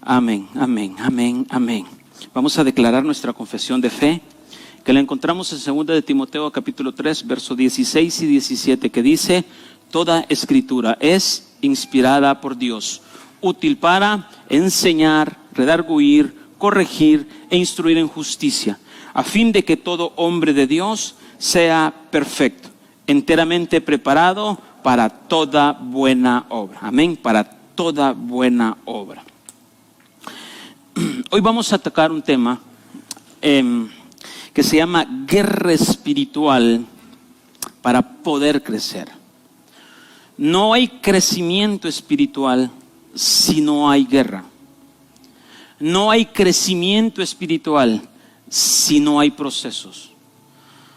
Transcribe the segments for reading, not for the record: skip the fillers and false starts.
Amén, amén, amén, amén. Vamos a declarar nuestra confesión de fe, que la encontramos en 2 de Timoteo capítulo 3, versos 16 y 17, que dice: toda escritura es inspirada por Dios, útil para enseñar, redarguir, corregir e instruir en justicia, a fin de que todo hombre de Dios sea perfecto, enteramente preparado para toda buena obra. Amén, para toda buena obra. Hoy vamos a tocar un tema que se llama guerra espiritual para poder crecer. No hay crecimiento espiritual si no hay guerra. No hay crecimiento espiritual si no hay procesos.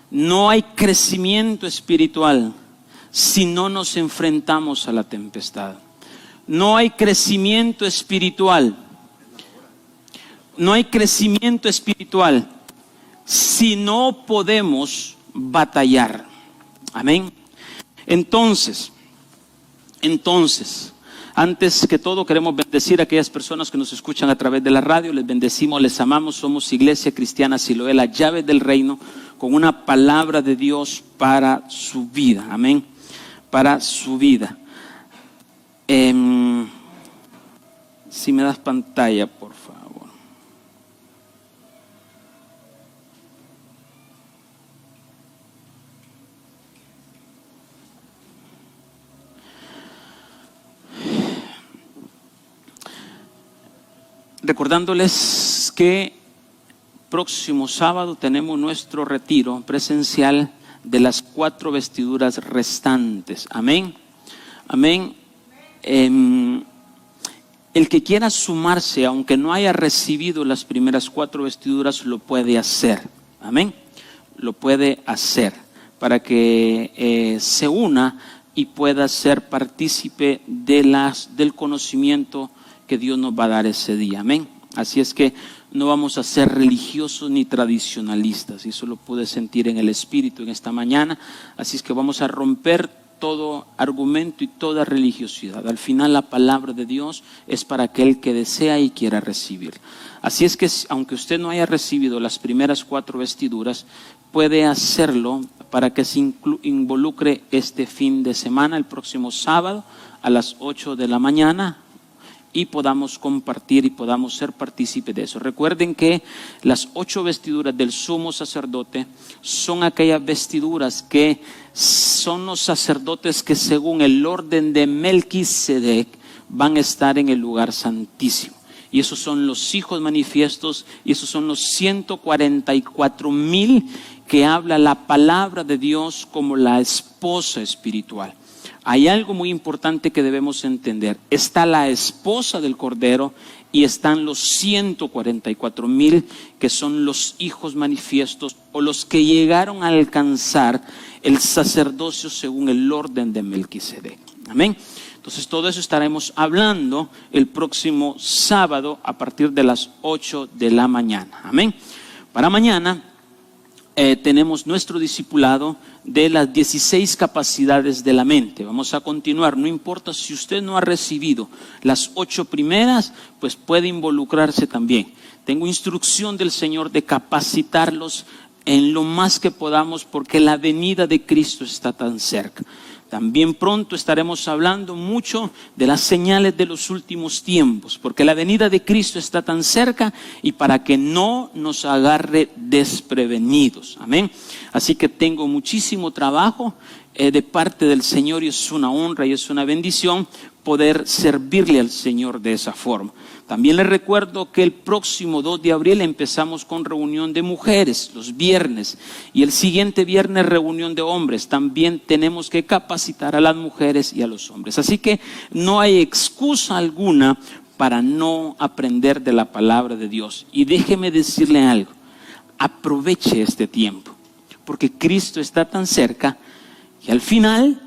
No hay crecimiento espiritual si no nos enfrentamos a la tempestad. No hay crecimiento espiritual. No hay crecimiento espiritual si no podemos batallar. Amén. Entonces, antes que todo queremos bendecir a aquellas personas que nos escuchan a través de la radio. Les bendecimos, les amamos. Somos Iglesia Cristiana Siloé, la llave del reino, con una palabra de Dios para su vida. Amén. Para su vida. Si me das pantalla, por favor. Recordándoles que próximo sábado tenemos nuestro retiro presencial de las 4 vestiduras restantes. Amén. Amén. El que quiera sumarse, aunque no haya recibido las primeras 4 vestiduras, lo puede hacer. Amén. Lo puede hacer para que se una y pueda ser partícipe del conocimiento que Dios nos va a dar ese día. Amén. Así es que no vamos a ser religiosos ni tradicionalistas. Y eso lo pude sentir en el Espíritu en esta mañana. Así es que vamos a romper todo argumento y toda religiosidad. Al final la palabra de Dios es para aquel que desea y quiera recibir. Así es que aunque usted no haya recibido las primeras 4 vestiduras, puede hacerlo para que se involucre este fin de semana, el próximo sábado a las 8 de la mañana. Y podamos compartir y podamos ser partícipes de eso. Recuerden que las 8 vestiduras del sumo sacerdote son aquellas vestiduras que son los sacerdotes que según el orden de Melquisedec van a estar en el lugar santísimo. Y esos son los hijos manifiestos, y esos son los 144,000 que habla la palabra de Dios como la esposa espiritual. Hay algo muy importante que debemos entender. Está la esposa del Cordero y están los 144,000 que son los hijos manifiestos o los que llegaron a alcanzar el sacerdocio según el orden de Melquisedec. Amén. Entonces todo eso estaremos hablando el próximo sábado a partir de las 8 de la mañana. Amén. Para mañana tenemos nuestro discipulado de las 16 capacidades de la mente. Vamos a continuar, no importa si usted no ha recibido las 8 primeras, pues puede involucrarse también. Tengo instrucción del Señor de capacitarlos en lo más que podamos porque la venida de Cristo está tan cerca. También pronto estaremos hablando mucho de las señales de los últimos tiempos, porque la venida de Cristo está tan cerca y para que no nos agarre desprevenidos. Amén. Así que tengo muchísimo trabajo de parte del Señor y es una honra y es una bendición poder servirle al Señor de esa forma. También les recuerdo que el próximo 2 de abril empezamos con reunión de mujeres los viernes y el siguiente viernes reunión de hombres. También tenemos que capacitar a las mujeres y a los hombres. Así que no hay excusa alguna para no aprender de la palabra de Dios. Y déjeme decirle algo, aproveche este tiempo porque Cristo está tan cerca y al final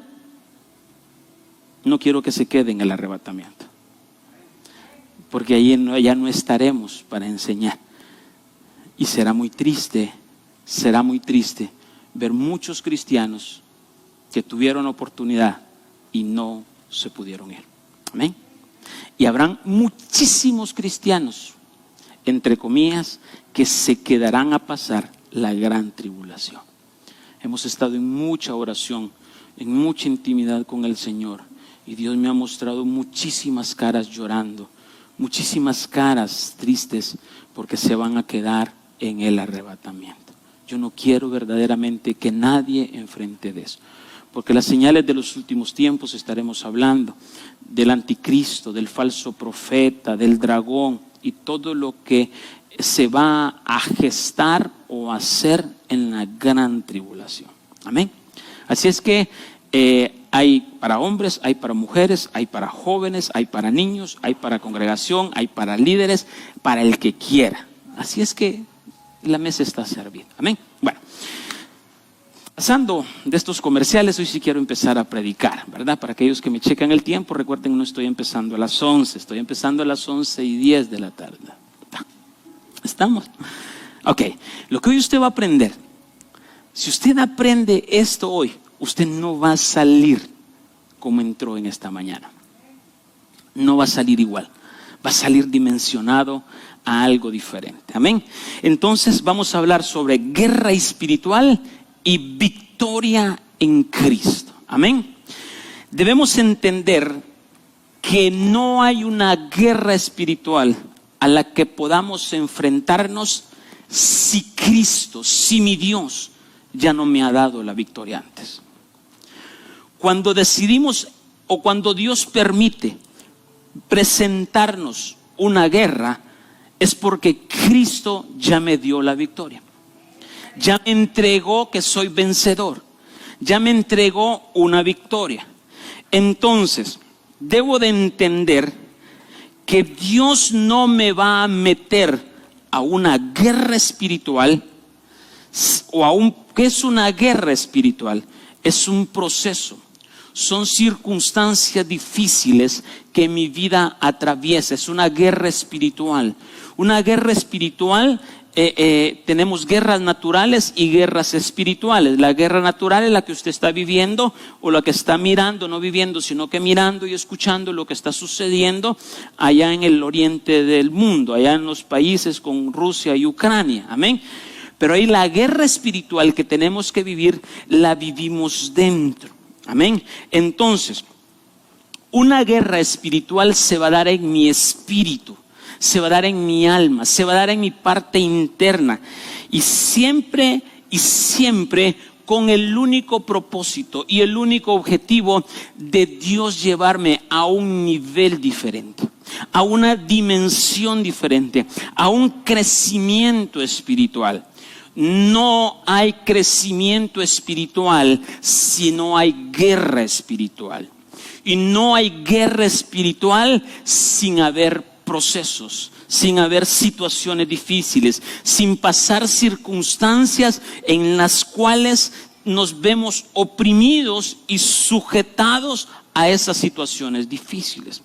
no quiero que se quede en el arrebatamiento. Porque allí ya no estaremos para enseñar. Y será muy triste ver muchos cristianos que tuvieron oportunidad y no se pudieron ir. Amén. Y habrán muchísimos cristianos, entre comillas, que se quedarán a pasar la gran tribulación. Hemos estado en mucha oración, en mucha intimidad con el Señor. Y Dios me ha mostrado muchísimas caras llorando, muchísimas caras tristes porque se van a quedar en el arrebatamiento. Yo no quiero verdaderamente que nadie enfrente de eso. Porque las señales de los últimos tiempos estaremos hablando del anticristo, del falso profeta, del dragón y todo lo que se va a gestar o hacer en la gran tribulación. Amén. Así es que hay para hombres, hay para mujeres, hay para jóvenes, hay para niños, hay para congregación, hay para líderes, para el que quiera. Así es que la mesa está servida. Amén. Bueno, pasando de estos comerciales, hoy sí quiero empezar a predicar, ¿verdad? Para aquellos que me checan el tiempo, recuerden, no estoy empezando a las 11, estoy empezando a las 11:10 de la tarde. ¿Estamos? Ok, lo que hoy usted va a aprender, si usted aprende esto hoy, usted no va a salir como entró en esta mañana. No va a salir igual, va a salir dimensionado a algo diferente. Amén. Entonces vamos a hablar sobre guerra espiritual y victoria en Cristo. Amén. Debemos entender que no hay una guerra espiritual a la que podamos enfrentarnos si Cristo, si mi Dios ya no me ha dado la victoria antes. Cuando decidimos o cuando Dios permite presentarnos una guerra, es porque Cristo ya me dio la victoria. Ya me entregó que soy vencedor. Ya me entregó una victoria. Entonces, debo de entender que Dios no me va a meter a una guerra espiritual ¿qué es una guerra espiritual? Es un proceso. Son circunstancias difíciles que mi vida atraviesa. Es una guerra espiritual. Una guerra espiritual, tenemos guerras naturales y guerras espirituales. La guerra natural es la que usted está viviendo o la que está mirando, no viviendo, sino que mirando y escuchando lo que está sucediendo allá en el oriente del mundo, allá en los países con Rusia y Ucrania. Amén. Pero ahí la guerra espiritual que tenemos que vivir, la vivimos dentro. Amén. Entonces, una guerra espiritual se va a dar en mi espíritu, se va a dar en mi alma, se va a dar en mi parte interna. Y siempre con el único propósito y el único objetivo de Dios llevarme a un nivel diferente, a una dimensión diferente, a un crecimiento espiritual. No hay crecimiento espiritual si no hay guerra espiritual. Y no hay guerra espiritual sin haber procesos, sin haber situaciones difíciles, sin pasar circunstancias en las cuales nos vemos oprimidos y sujetados a esas situaciones difíciles.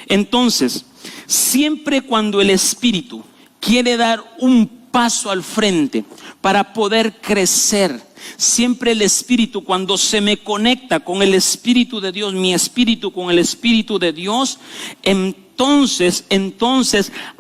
Entonces, siempre cuando el Espíritu quiere dar un paso al frente para poder crecer, siempre el Espíritu, cuando se me conecta con el Espíritu de Dios, mi espíritu con el Espíritu de Dios, entonces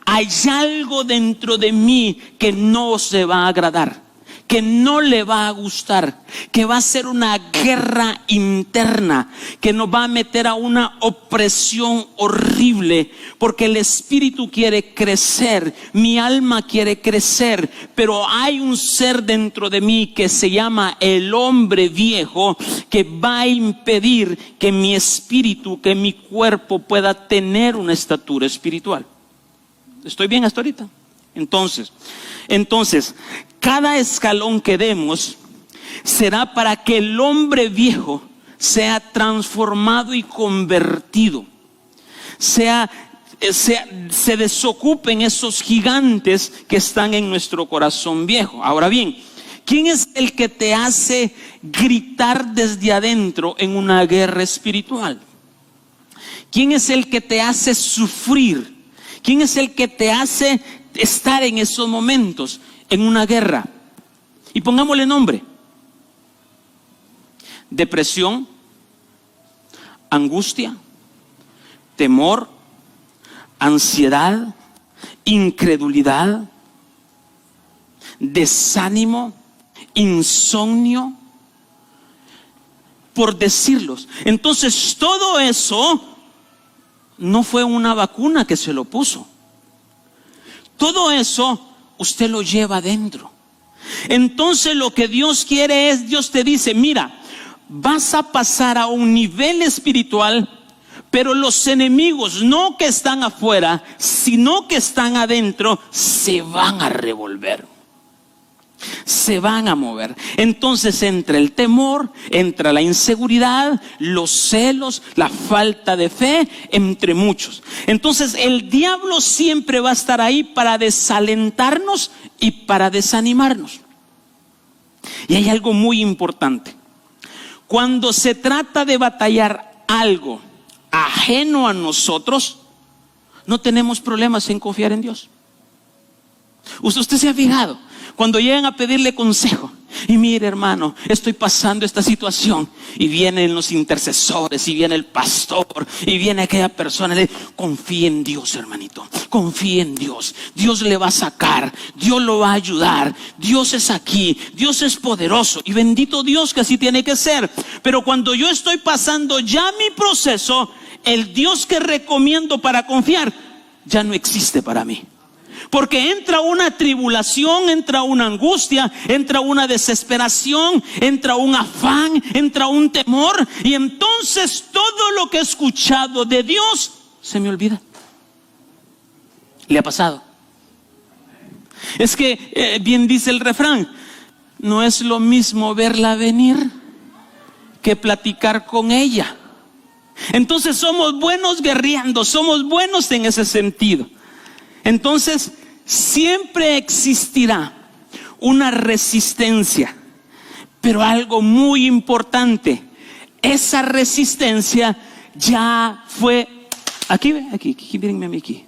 hay algo dentro de mí que no se va a agradar, que no le va a gustar, que va a ser una guerra interna, que nos va a meter a una opresión horrible, porque el espíritu quiere crecer, mi alma quiere crecer, pero hay un ser dentro de mí que se llama el hombre viejo, que va a impedir que mi espíritu, que mi cuerpo pueda tener una estatura espiritual. ¿Estoy bien hasta ahorita? Entonces, cada escalón que demos será para que el hombre viejo sea transformado y convertido, se desocupen esos gigantes que están en nuestro corazón viejo. Ahora bien, ¿quién es el que te hace gritar desde adentro en una guerra espiritual? ¿Quién es el que te hace sufrir? ¿Quién es el que te hace estar en esos momentos en una guerra? Y pongámosle nombre: depresión, angustia, temor, ansiedad, incredulidad, desánimo, insomnio, por decirlos. Entonces todo eso no fue una vacuna que se lo puso. Todo eso usted lo lleva adentro. Entonces lo que Dios quiere es, Dios te dice, mira, vas a pasar a un nivel espiritual, pero los enemigos, no que están afuera, sino que están adentro, se van a revolver. Se van a mover. Entonces entra el temor, entra la inseguridad, los celos, la falta de fe, entre muchos. Entonces el diablo siempre va a estar ahí para desalentarnos y para desanimarnos. Y hay algo muy importante. Cuando se trata de batallar algo ajeno a nosotros, no tenemos problemas en confiar en Dios. Usted se ha fijado, cuando llegan a pedirle consejo, y mire hermano, estoy pasando esta situación, y vienen los intercesores, y viene el pastor, y viene aquella persona, le dice, confíe en Dios hermanito, confíe en Dios, Dios le va a sacar, Dios lo va a ayudar, Dios es aquí, Dios es poderoso, y bendito Dios que así tiene que ser. Pero cuando yo estoy pasando ya mi proceso, el Dios que recomiendo para confiar, ya no existe para mí. Porque entra una tribulación, entra una angustia, entra una desesperación, entra un afán, entra un temor, y entonces todo lo que he escuchado de Dios se me olvida. ¿Le ha pasado? Es que bien dice el refrán, no es lo mismo verla venir que platicar con ella. Entonces somos buenos guerreando, somos buenos en ese sentido. Entonces siempre existirá una resistencia, pero algo muy importante, esa resistencia ya fue, aquí, mírenme a mí aquí,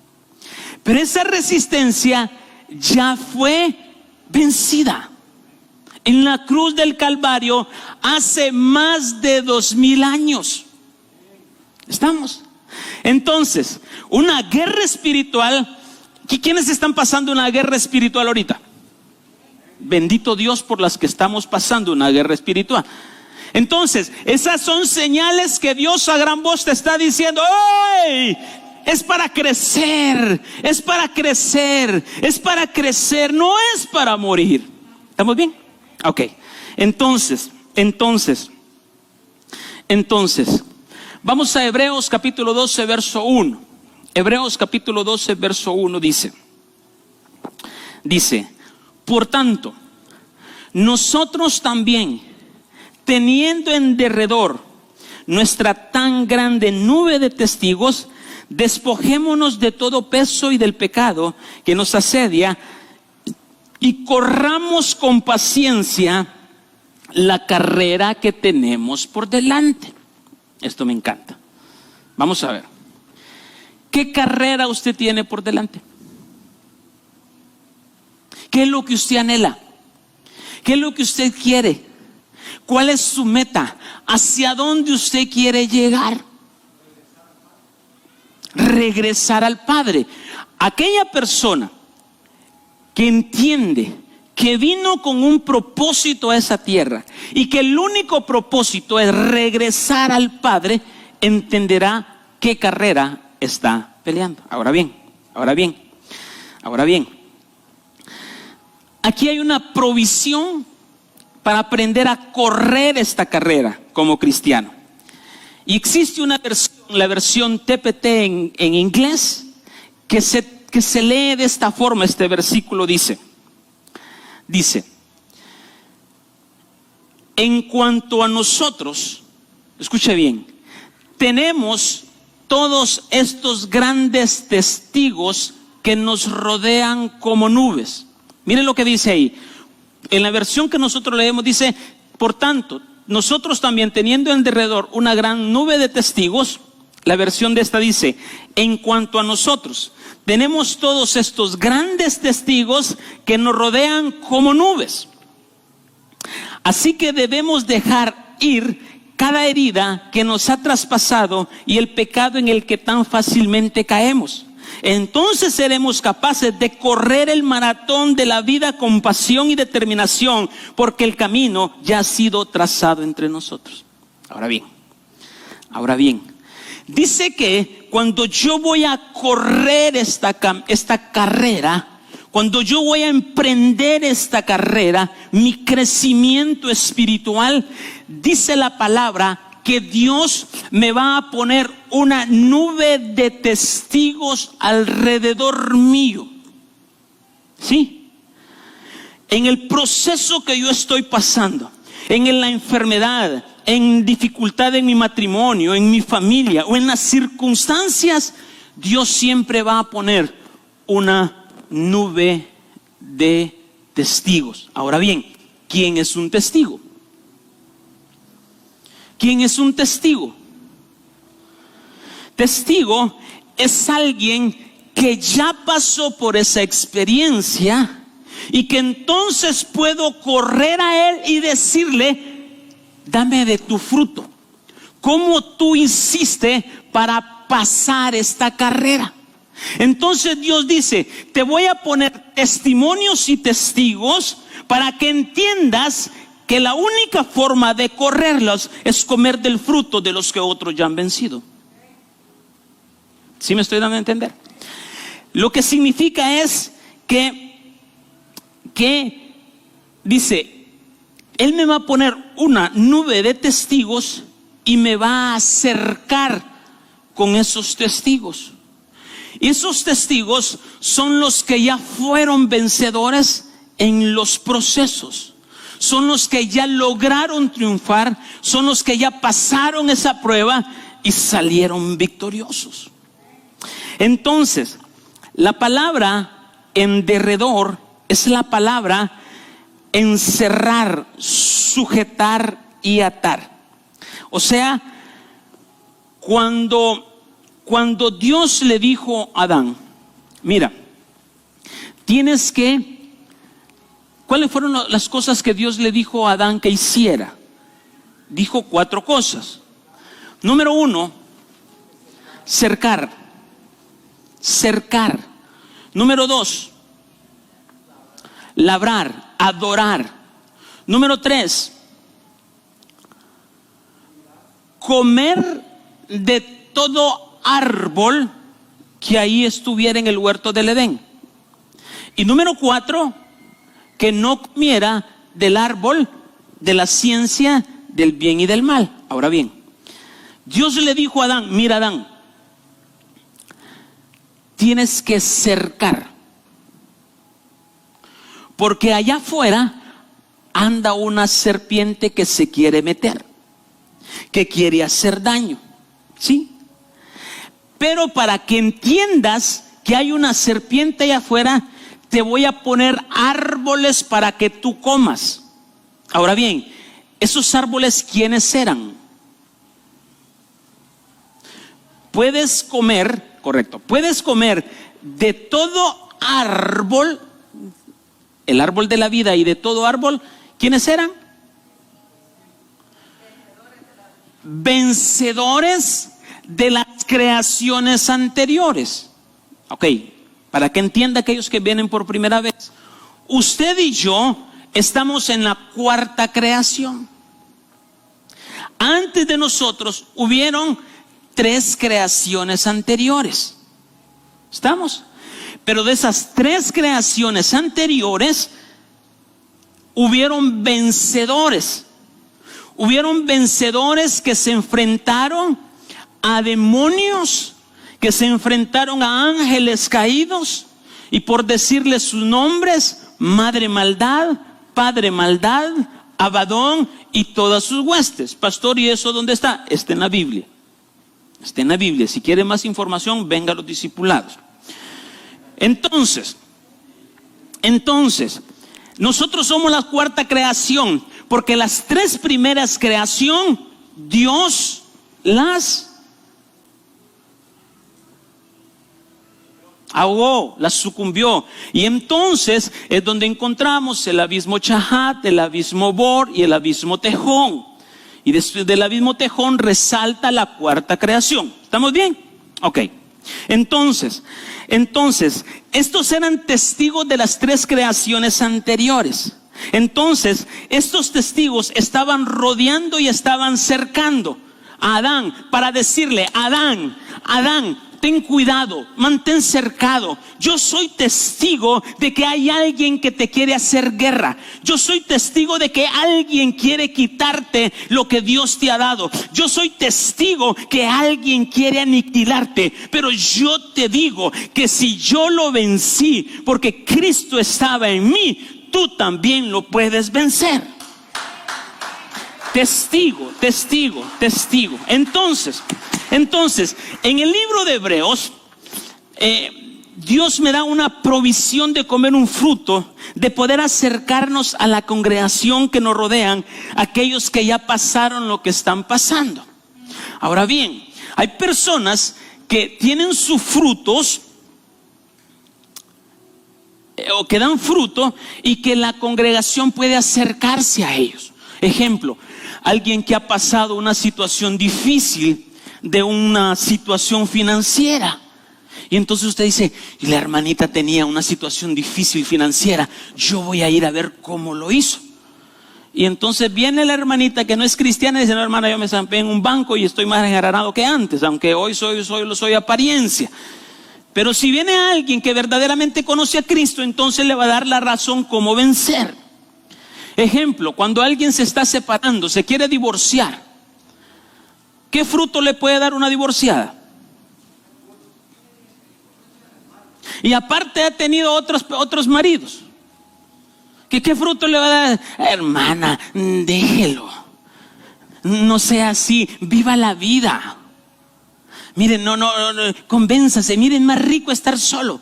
pero esa resistencia ya fue vencida en la cruz del Calvario hace más de 2000 años. ¿Estamos? Entonces, una guerra espiritual. ¿Quiénes están pasando una guerra espiritual ahorita? Bendito Dios por las que estamos pasando una guerra espiritual. Entonces, esas son señales que Dios a gran voz te está diciendo, ¡ay! Es para crecer, es para crecer, es para crecer, no es para morir. ¿Estamos bien? Ok. Entonces, vamos a Hebreos capítulo 12, verso 1. Hebreos capítulo 12, verso 1 dice, por tanto, nosotros también, teniendo en derredor nuestra tan grande nube de testigos, despojémonos de todo peso y del pecado que nos asedia, y corramos con paciencia la carrera que tenemos por delante. Esto me encanta. Vamos a ver. ¿Qué carrera usted tiene por delante? ¿Qué es lo que usted anhela? ¿Qué es lo que usted quiere? ¿Cuál es su meta? ¿Hacia dónde usted quiere llegar? Regresar al Padre. Aquella persona que entiende que vino con un propósito a esa tierra y que el único propósito es regresar al Padre, entenderá qué carrera está peleando. Ahora bien, aquí hay una provisión para aprender a correr esta carrera como cristiano. Y existe una versión, la versión TPT en inglés, que se lee de esta forma. Este versículo dice, en cuanto a nosotros, escuche bien, tenemos todos estos grandes testigos que nos rodean como nubes. Miren lo que dice ahí. En la versión que nosotros leemos dice, por tanto, nosotros también teniendo en derredor una gran nube de testigos. La versión de esta dice, en cuanto a nosotros, tenemos todos estos grandes testigos que nos rodean como nubes. Así que debemos dejar ir cada herida que nos ha traspasado y el pecado en el que tan fácilmente caemos. entonces seremos capaces de correr el maratón de la vida con pasión y determinación, porque el camino ya ha sido trazado entre nosotros. Ahora bien, dice que cuando yo voy a correr esta carrera, cuando yo voy a emprender esta carrera, mi crecimiento espiritual, dice la palabra que Dios me va a poner una nube de testigos alrededor mío. ¿Sí? En el proceso que yo estoy pasando, en la enfermedad, en dificultad en mi matrimonio, en mi familia o en las circunstancias, Dios siempre va a poner una nube de testigos. Ahora bien, ¿quién es un testigo? ¿Quién es un testigo? Testigo es alguien que ya pasó por esa experiencia y que entonces puedo correr a él y decirle: dame de tu fruto. ¿Cómo tú hiciste para pasar esta carrera? Entonces Dios dice: te voy a poner testimonios y testigos para que entiendas que la única forma de correrlos es comer del fruto de los que otros ya han vencido. ¿Sí me estoy dando a entender? Lo que significa es que dice, Él me va a poner una nube de testigos y me va a acercar con esos testigos. Y esos testigos son los que ya fueron vencedores en los procesos. Son los que ya lograron triunfar, son los que ya pasaron esa prueba y salieron victoriosos. Entonces, la palabra en derredor es la palabra encerrar, sujetar y atar. O sea, cuando Dios le dijo a Adán: mira, tienes que... ¿Cuáles fueron las cosas que Dios le dijo a Adán que hiciera? Dijo 4 cosas. Número 1, cercar. Número 2, labrar, adorar. Número 3, comer de todo árbol que ahí estuviera en el huerto del Edén. Y número 4, que no comiera del árbol de la ciencia del bien y del mal. Ahora bien, Dios le dijo a Adán: mira, Adán, tienes que cercar, porque allá afuera anda una serpiente que se quiere meter, que quiere hacer daño, ¿sí? Pero para que entiendas que hay una serpiente allá afuera, te voy a poner árboles para que tú comas. Ahora bien, esos árboles, ¿quiénes eran? Puedes comer, correcto, puedes comer de todo árbol, el árbol de la vida, y de todo árbol, ¿quiénes eran? Vencedores de las creaciones anteriores. Ok. Para que entienda aquellos que vienen por primera vez, usted y yo estamos en la 4ª creación. Antes de nosotros hubieron 3 creaciones anteriores. ¿Estamos? Pero de esas 3 creaciones anteriores hubieron vencedores. Hubieron vencedores que se enfrentaron a demonios, que se enfrentaron a ángeles caídos, y por decirles sus nombres: madre maldad, padre maldad, Abadón y todas sus huestes. Pastor, ¿y eso dónde está? Está en la Biblia. Está en la Biblia. Si quiere más información, venga a los discipulados. Entonces, nosotros somos la 4ª creación, porque las 3 primeras creación, Dios las ahogó, las sucumbió. Y entonces es donde encontramos el abismo Chahat, el abismo Bor y el abismo Tejón. Y después del abismo Tejón resalta la 4ª creación. ¿Estamos bien? Ok. Entonces, estos eran testigos de las 3 creaciones anteriores. Entonces, estos testigos estaban rodeando y estaban cercando a Adán para decirle: Adán, ten cuidado, mantén cercado. Yo soy testigo de que hay alguien que te quiere hacer guerra. Yo soy testigo de que alguien quiere quitarte lo que Dios te ha dado. Yo soy testigo que alguien quiere aniquilarte. Pero yo te digo que si yo lo vencí porque Cristo estaba en mí, tú también lo puedes vencer. Testigo. Entonces, en el libro de Hebreos, Dios me da una provisión de comer un fruto, de poder acercarnos a la congregación que nos rodean, aquellos que ya pasaron lo que están pasando. Ahora bien, hay personas que tienen sus frutos, o que dan fruto, y que la congregación puede acercarse a ellos. Ejemplo, alguien que ha pasado una situación difícil, de una situación financiera, y entonces usted dice: y la hermanita tenía una situación difícil financiera, yo voy a ir a ver cómo lo hizo. Y entonces viene la hermanita que no es cristiana y dice: no, hermana, yo me zampé en un banco y estoy más engaranado que antes, aunque hoy soy apariencia. Pero si viene alguien que verdaderamente conoce a Cristo, entonces le va a dar la razón cómo vencer. Ejemplo, cuando alguien se está separando, se quiere divorciar, ¿qué fruto le puede dar una divorciada? Y aparte ha tenido otros maridos. ¿Qué fruto le va a dar? Hermana, déjelo. No sea así, viva la vida. Miren, no, convénzase, miren, más rico estar solo.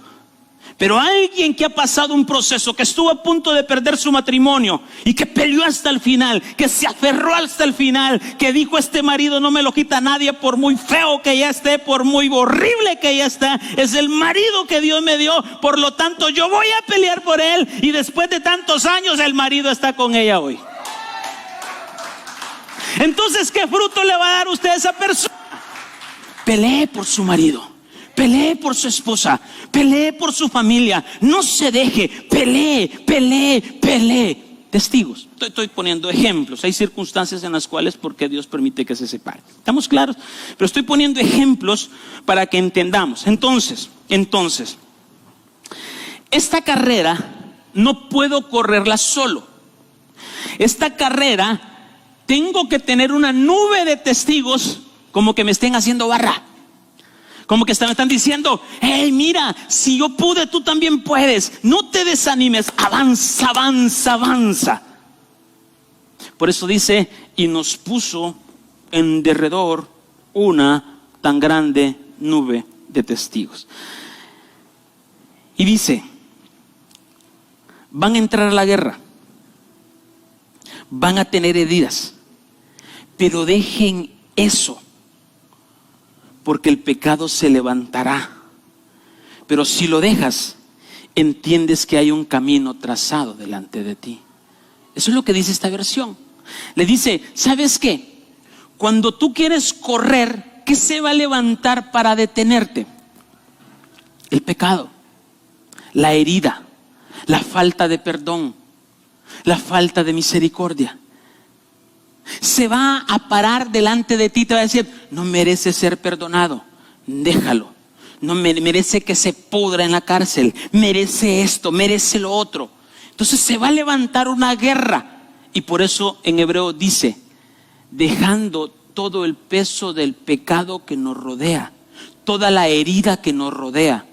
Pero alguien que ha pasado un proceso, que estuvo a punto de perder su matrimonio y que peleó hasta el final, que se aferró hasta el final, que dijo: este marido no me lo quita nadie, por muy feo que ya esté, por muy horrible que ya está, es el marido que Dios me dio, por lo tanto yo voy a pelear por él. Y después de tantos años el marido está con ella hoy. Entonces, ¿qué fruto le va a dar usted a esa persona? Pelee por su marido, pelee por su esposa, pelee por su familia. No se deje, pelee. Testigos. Estoy poniendo ejemplos. Hay circunstancias en las cuales porque Dios permite que se separen. ¿Estamos claros? Pero estoy poniendo ejemplos para que entendamos. Entonces, esta carrera no puedo correrla solo. Esta carrera tengo que tener una nube de testigos, como que me estén haciendo barra. Como que me están diciendo: hey, mira, si yo pude, tú también puedes. No te desanimes, avanza. Por eso dice: y nos puso en derredor una tan grande nube de testigos. Y dice: van a entrar a la guerra, van a tener heridas, pero dejen eso, porque el pecado se levantará. Pero si lo dejas, entiendes que hay un camino trazado delante de ti. Eso es lo que dice esta versión. Le dice: ¿sabes qué? Cuando tú quieres correr, ¿qué se va a levantar para detenerte? El pecado, la herida, la falta de perdón, la falta de misericordia. Se va a parar delante de ti y te va a decir: no merece ser perdonado, déjalo. No merece que se pudra en la cárcel, merece esto, merece lo otro. Entonces se va a levantar una guerra. Y por eso en hebreo dice: dejando todo el peso del pecado que nos rodea, toda la herida que nos rodea.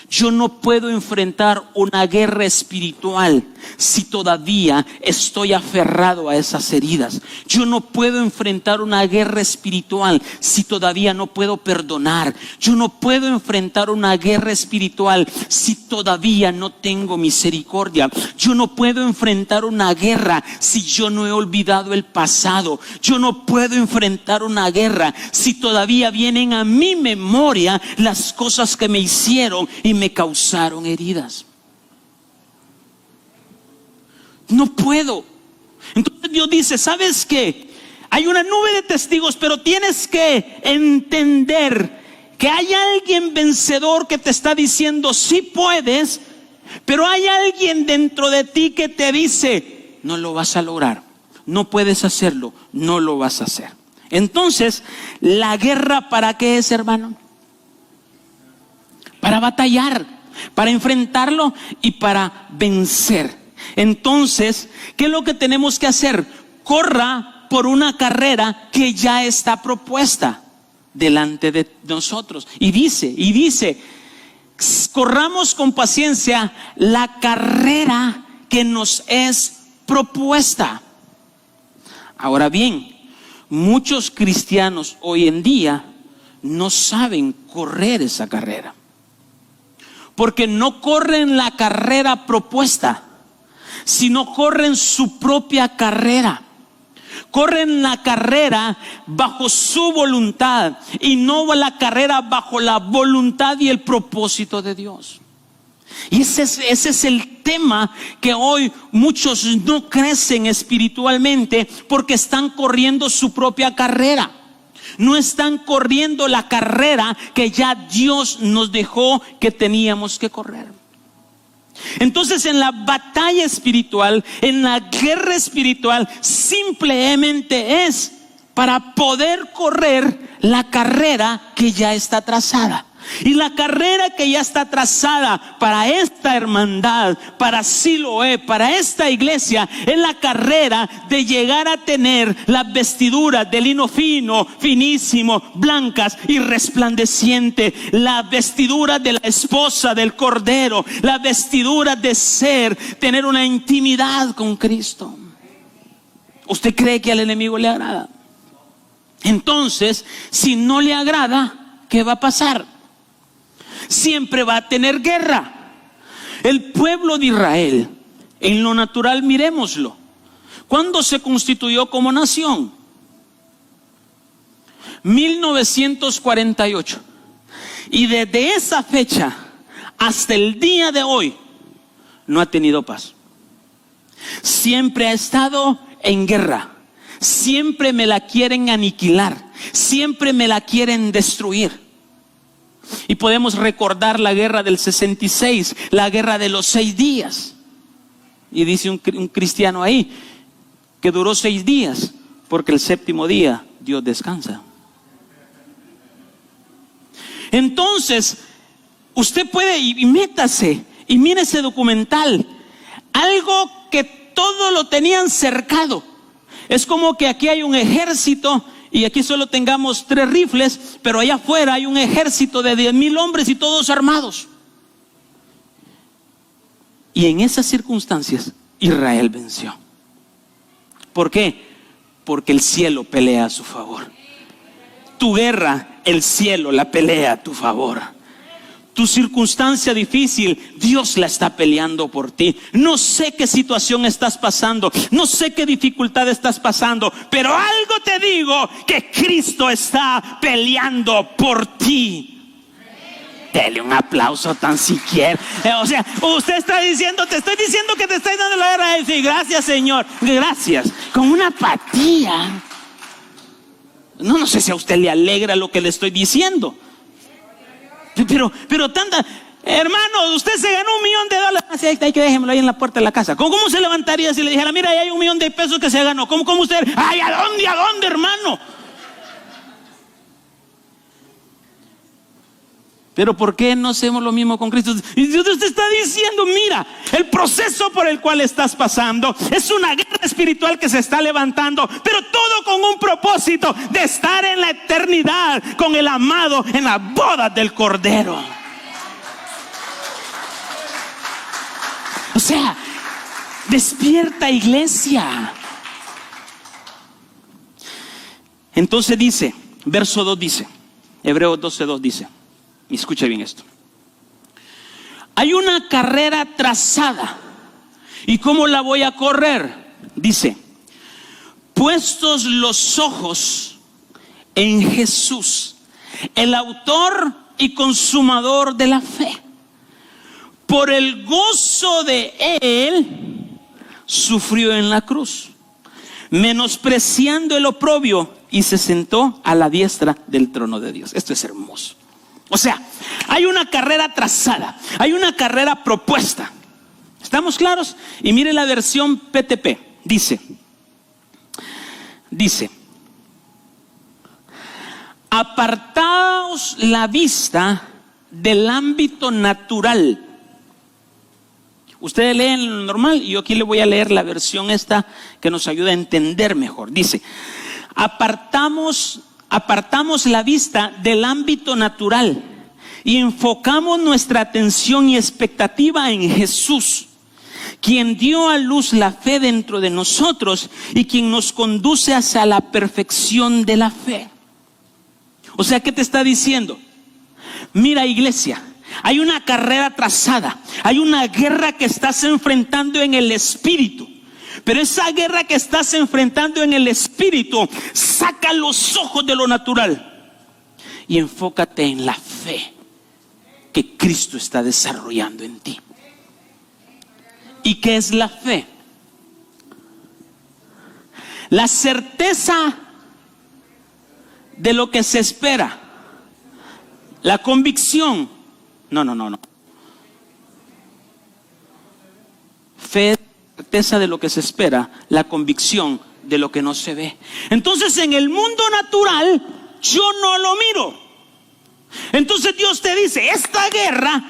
Yo no puedo enfrentar una guerra espiritual si todavía estoy aferrado a esas heridas. Yo no puedo enfrentar una guerra espiritual si todavía no puedo perdonar. Yo no puedo enfrentar una guerra espiritual si todavía no tengo misericordia. Yo no puedo enfrentar una guerra si yo no he olvidado el pasado. Yo no puedo enfrentar una guerra si todavía vienen a mi memoria las cosas que me hicieron y me causaron heridas. No puedo. Entonces Dios dice: ¿sabes qué? Hay una nube de testigos, pero tienes que entender que hay alguien vencedor que te está diciendo sí puedes, pero hay alguien dentro de ti que te dice no lo vas a lograr, no puedes hacerlo, no lo vas a hacer. Entonces, ¿la guerra para qué es, hermano? Para batallar, para enfrentarlo y para vencer. Entonces, ¿qué es lo que tenemos que hacer? Corra por una carrera que ya está propuesta delante de nosotros. Y dice, corramos con paciencia la carrera que nos es propuesta. Ahora bien, muchos cristianos hoy en día no saben correr esa carrera, porque no corren la carrera propuesta, sino corren su propia carrera. Corren la carrera bajo su voluntad y no la carrera bajo la voluntad y el propósito de Dios. Y ese es el tema que hoy muchos no crecen espiritualmente, porque están corriendo su propia carrera. No están corriendo la carrera que ya Dios nos dejó que teníamos que correr. Entonces, en la batalla espiritual, en la guerra espiritual, simplemente es para poder correr la carrera que ya está trazada. Y la carrera que ya está trazada para esta hermandad, para Siloé, para esta iglesia, es la carrera de llegar a tener las vestiduras de lino fino, finísimo, blancas y resplandeciente, la vestidura de la esposa del Cordero, la vestidura de tener una intimidad con Cristo. ¿Usted cree que al enemigo le agrada? Entonces, si no le agrada, ¿qué va a pasar? Siempre va a tener guerra. El pueblo de Israel, en lo natural, miremoslo, ¿cuándo se constituyó como nación? 1948. Y desde esa fecha hasta el día de hoy no ha tenido paz. Siempre ha estado en guerra. Siempre me la quieren aniquilar. Siempre me la quieren destruir. Y podemos recordar la guerra del 66, la guerra de los 6 días. Y dice un cristiano ahí que duró 6 días, porque el 7º día Dios descansa. Entonces, usted puede y métase y mire ese documental. Algo que todo lo tenían cercado. Es como que aquí hay un ejército y aquí solo tengamos 3 rifles, pero allá afuera hay un ejército de 10,000 hombres y todos armados. Y en esas circunstancias Israel venció. ¿Por qué? Porque el cielo pelea a su favor. Tu guerra, el cielo la pelea a tu favor. Tu circunstancia difícil, Dios la está peleando por ti. No sé qué situación estás pasando, no sé qué dificultad estás pasando, pero algo te digo, que Cristo está peleando por ti. Dele un aplauso tan siquiera. O sea, usted está diciendo, te estoy diciendo que te estoy dando la guerra a él. Sí, gracias, Señor, gracias. Con una apatía. No sé si a usted le alegra lo que le estoy diciendo. Pero tanta, hermano, usted se ganó $1,000,000. Así, hay que déjemelo ahí en la puerta de la casa. ¿Cómo se levantaría si le dijera, mira, ahí hay $1,000,000 que se ganó? ¿Cómo usted? Ay, ¿a dónde, hermano? Pero ¿por qué no hacemos lo mismo con Cristo? Y Dios te está diciendo, mira, el proceso por el cual estás pasando es una guerra espiritual que se está levantando, pero todo con un propósito de estar en la eternidad con el amado en la boda del Cordero. O sea, despierta, iglesia. Entonces dice, verso 2 dice, Hebreos 12:2 dice, y escucha bien esto. Hay una carrera trazada. ¿Y cómo la voy a correr? Dice, puestos los ojos en Jesús, el autor y consumador de la fe. Por el gozo de él, sufrió en la cruz, menospreciando el oprobio, y se sentó a la diestra del trono de Dios. Esto es hermoso. O sea, hay una carrera trazada, hay una carrera propuesta. ¿Estamos claros? Y mire la versión PTP. Dice, apartaos la vista del ámbito natural. Ustedes leen lo normal y yo aquí le voy a leer la versión esta que nos ayuda a entender mejor. Dice, apartamos la vista del ámbito natural y enfocamos nuestra atención y expectativa en Jesús, quien dio a luz la fe dentro de nosotros y quien nos conduce hacia la perfección de la fe. O sea, ¿qué te está diciendo? Mira, iglesia, hay una carrera trazada, hay una guerra que estás enfrentando en el espíritu. Pero esa guerra que estás enfrentando en el espíritu, saca los ojos de lo natural y enfócate en la fe que Cristo está desarrollando en ti. ¿Y qué es la fe? La certeza de lo que se espera. La convicción. No. Fe es la certeza de lo que se espera, la convicción de lo que no se ve. Entonces, en el mundo natural, yo no lo miro. Entonces Dios te dice, esta guerra,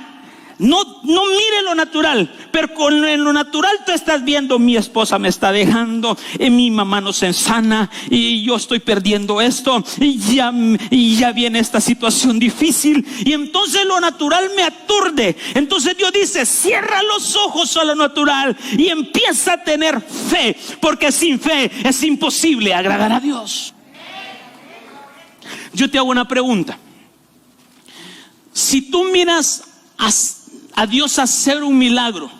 no mire lo natural, pero en lo natural tú estás viendo, mi esposa me está dejando, mi mamá no se sana, y yo estoy perdiendo esto, y ya viene esta situación difícil, y entonces lo natural me aturde. Entonces Dios dice, cierra los ojos a lo natural y empieza a tener fe, porque sin fe es imposible agradar a Dios. Yo te hago una pregunta. Si tú miras a Dios hacer un milagro,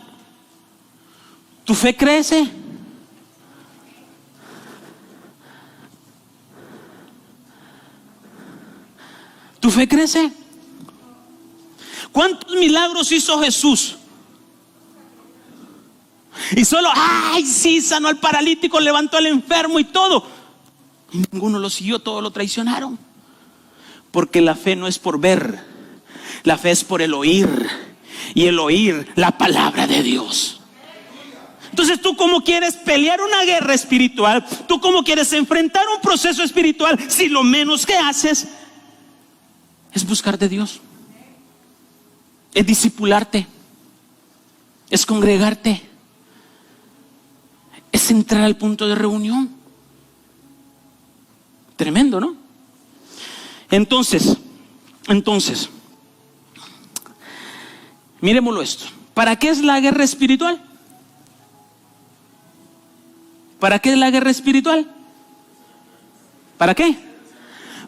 ¿tu fe crece? ¿Tu fe crece? ¿Cuántos milagros hizo Jesús? Y solo, sí, sanó al paralítico, levantó al enfermo y todo. Y ninguno lo siguió, todos lo traicionaron. Porque la fe no es por ver, la fe es por el oír. Y el oír la palabra de Dios. Entonces, tú cómo quieres pelear una guerra espiritual, tú cómo quieres enfrentar un proceso espiritual, si lo menos que haces es buscar de Dios, es discipularte, es congregarte, es entrar al punto de reunión. Tremendo, ¿no? Entonces, miremoslo esto. ¿Para qué es la guerra espiritual? ¿Para qué es la guerra espiritual? ¿Para qué?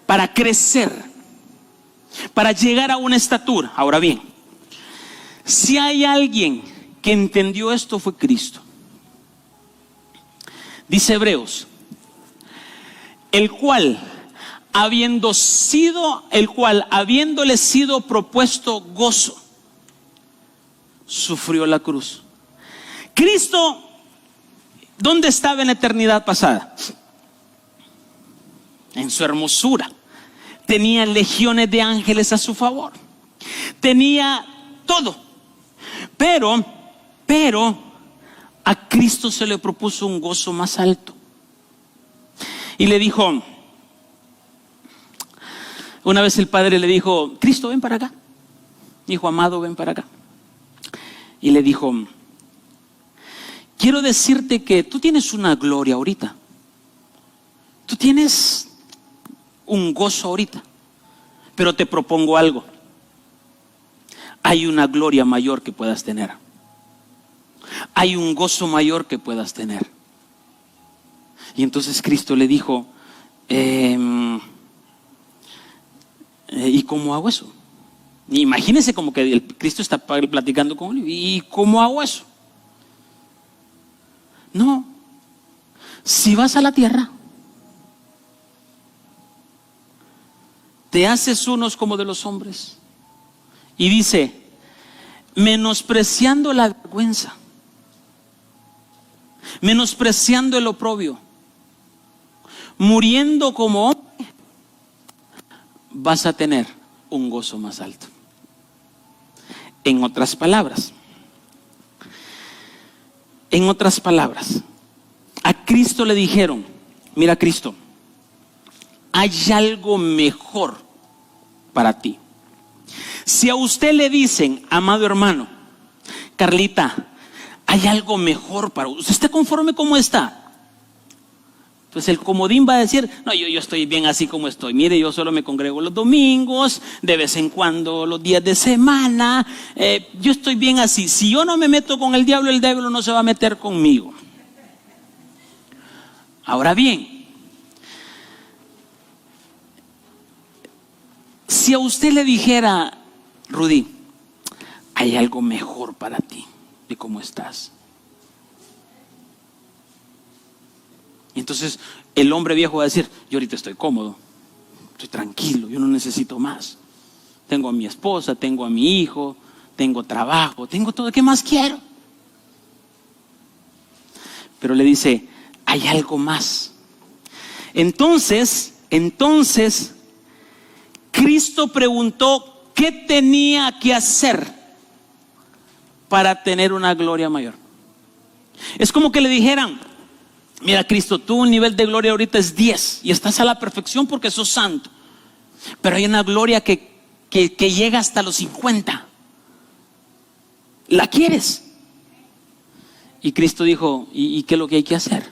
Para crecer, para llegar a una estatura. Ahora bien, si hay alguien que entendió esto, fue Cristo. Dice Hebreos, el cual habiéndole sido propuesto gozo, sufrió la cruz. Cristo, ¿dónde estaba en la eternidad pasada? En su hermosura. Tenía legiones de ángeles a su favor. Tenía todo. Pero a Cristo se le propuso un gozo más alto. Y le dijo, una vez el Padre le dijo, Cristo, ven para acá. Hijo amado, ven para acá. Y le dijo, quiero decirte que tú tienes una gloria ahorita. Tú tienes un gozo ahorita. Pero te propongo algo. Hay una gloria mayor que puedas tener. Hay un gozo mayor que puedas tener. Y entonces Cristo le dijo, ¿y cómo hago eso? Imagínense como que el Cristo está platicando con él. ¿Y cómo hago eso? No. Si vas a la tierra, te haces unos como de los hombres. Y dice, menospreciando la vergüenza, menospreciando el oprobio, muriendo como hombre, vas a tener un gozo más alto. En otras palabras, a Cristo le dijeron: mira, Cristo, hay algo mejor para ti. Si a usted le dicen: amado hermano, Carlita, hay algo mejor para usted, ¿usted está conforme como está? Pues el comodín va a decir: no, yo estoy bien así como estoy. Mire, yo solo me congrego los domingos, de vez en cuando los días de semana. Yo estoy bien así. Si yo no me meto con el diablo no se va a meter conmigo. Ahora bien, si a usted le dijera: Rudy, hay algo mejor para ti de cómo estás. Entonces el hombre viejo va a decir: yo ahorita estoy cómodo, estoy tranquilo, yo no necesito más. Tengo a mi esposa, tengo a mi hijo, tengo trabajo, tengo todo. ¿Qué más quiero? Pero le dice: hay algo más. Entonces Cristo preguntó: ¿qué tenía que hacer para tener una gloria mayor? Es como que le dijeran: mira, Cristo, tú el nivel de gloria ahorita es 10 y estás a la perfección porque sos santo, pero hay una gloria que llega hasta los 50. ¿La quieres? Y Cristo dijo: ¿y qué es lo que hay que hacer?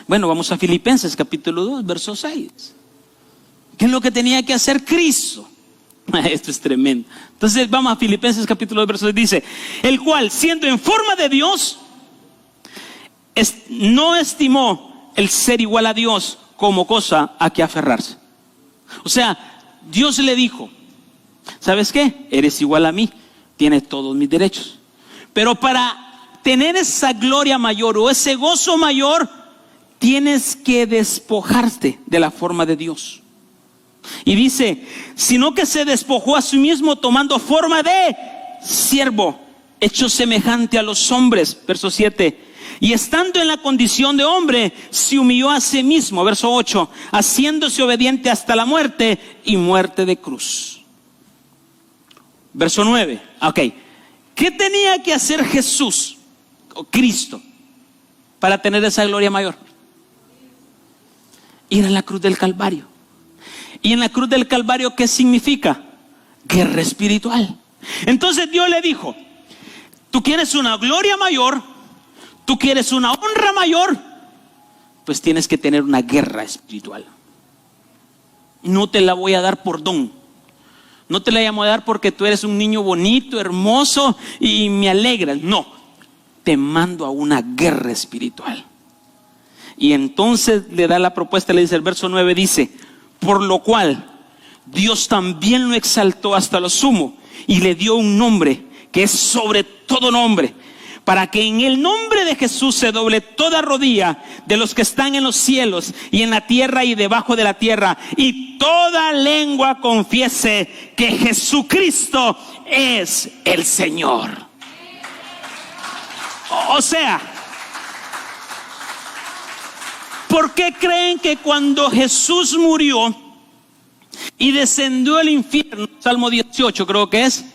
Bueno, vamos a Filipenses capítulo 2, verso 6. ¿Qué es lo que tenía que hacer Cristo? Esto es tremendo. Entonces vamos a Filipenses capítulo 2, verso 6. Dice: el cual, siendo en forma de Dios, no estimó el ser igual a Dios como cosa a que aferrarse. O sea, Dios le dijo: ¿sabes qué? Eres igual a mí, tienes todos mis derechos, pero para tener esa gloria mayor o ese gozo mayor, tienes que despojarte de la forma de Dios. Y dice: sino que se despojó a sí mismo, tomando forma de siervo, hecho semejante a los hombres. Verso 7. Y estando en la condición de hombre, se humilló a sí mismo. Verso 8. Haciéndose obediente hasta la muerte, y muerte de cruz. Verso 9. Ok. ¿Qué tenía que hacer Jesús o Cristo para tener esa gloria mayor? Ir a la cruz del Calvario. Y en la cruz del Calvario, ¿qué significa? Guerra espiritual. Entonces Dios le dijo: tú quieres una gloria mayor, tú quieres una honra mayor, pues tienes que tener una guerra espiritual. No te la voy a dar por don, no te la voy a dar porque tú eres un niño bonito, hermoso y me alegras. No, te mando a una guerra espiritual. Y entonces le da la propuesta, le dice el verso 9, dice: por lo cual Dios también lo exaltó hasta lo sumo y le dio un nombre que es sobre todo nombre, para que en el nombre de Jesús se doble toda rodilla de los que están en los cielos y en la tierra y debajo de la tierra, y toda lengua confiese que Jesucristo es el Señor. O sea, ¿por qué creen que cuando Jesús murió y descendió al infierno, Salmo 18 creo que es,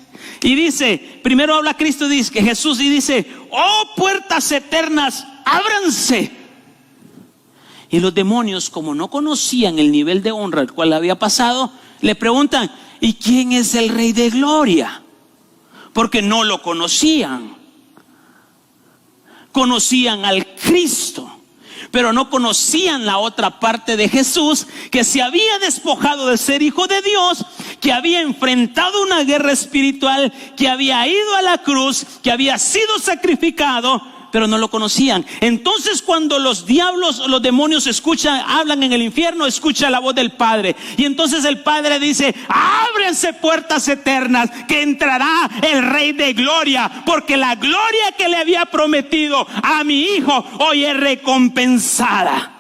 y dice, primero habla Cristo, dice que Jesús, y dice: oh puertas eternas, ábranse? Y los demonios, como no conocían el nivel de honra al cual había pasado, le preguntan: ¿y quién es el Rey de Gloria? Porque no lo conocían. Conocían al Cristo, pero no conocían la otra parte de Jesús, que se había despojado de ser hijo de Dios, que había enfrentado una guerra espiritual, que había ido a la cruz, que había sido sacrificado, pero no lo conocían. Entonces cuando los diablos o los demonios hablan en el infierno, escucha la voz del Padre, y entonces el Padre dice: ábrense puertas eternas, que entrará el Rey de Gloria, porque la gloria que le había prometido a mi hijo hoy es recompensada.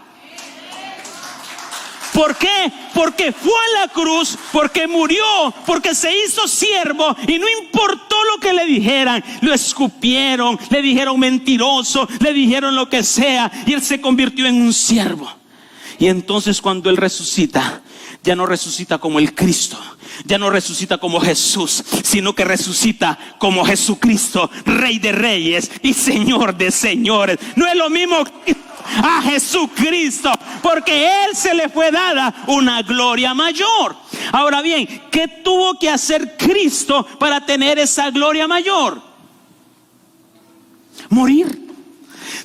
¿Por qué? Porque fue a la cruz, porque murió, porque se hizo siervo, y no importó lo que le dijeran. Lo escupieron, le dijeron mentiroso, le dijeron lo que sea, y él se convirtió en un siervo. Y entonces cuando Él resucita, ya no resucita como el Cristo, ya no resucita como Jesús, sino que resucita como Jesucristo, Rey de reyes y Señor de señores. No es lo mismo a Jesucristo, porque Él se le fue dada una gloria mayor. Ahora bien, ¿qué tuvo que hacer Cristo para tener esa gloria mayor? Morir.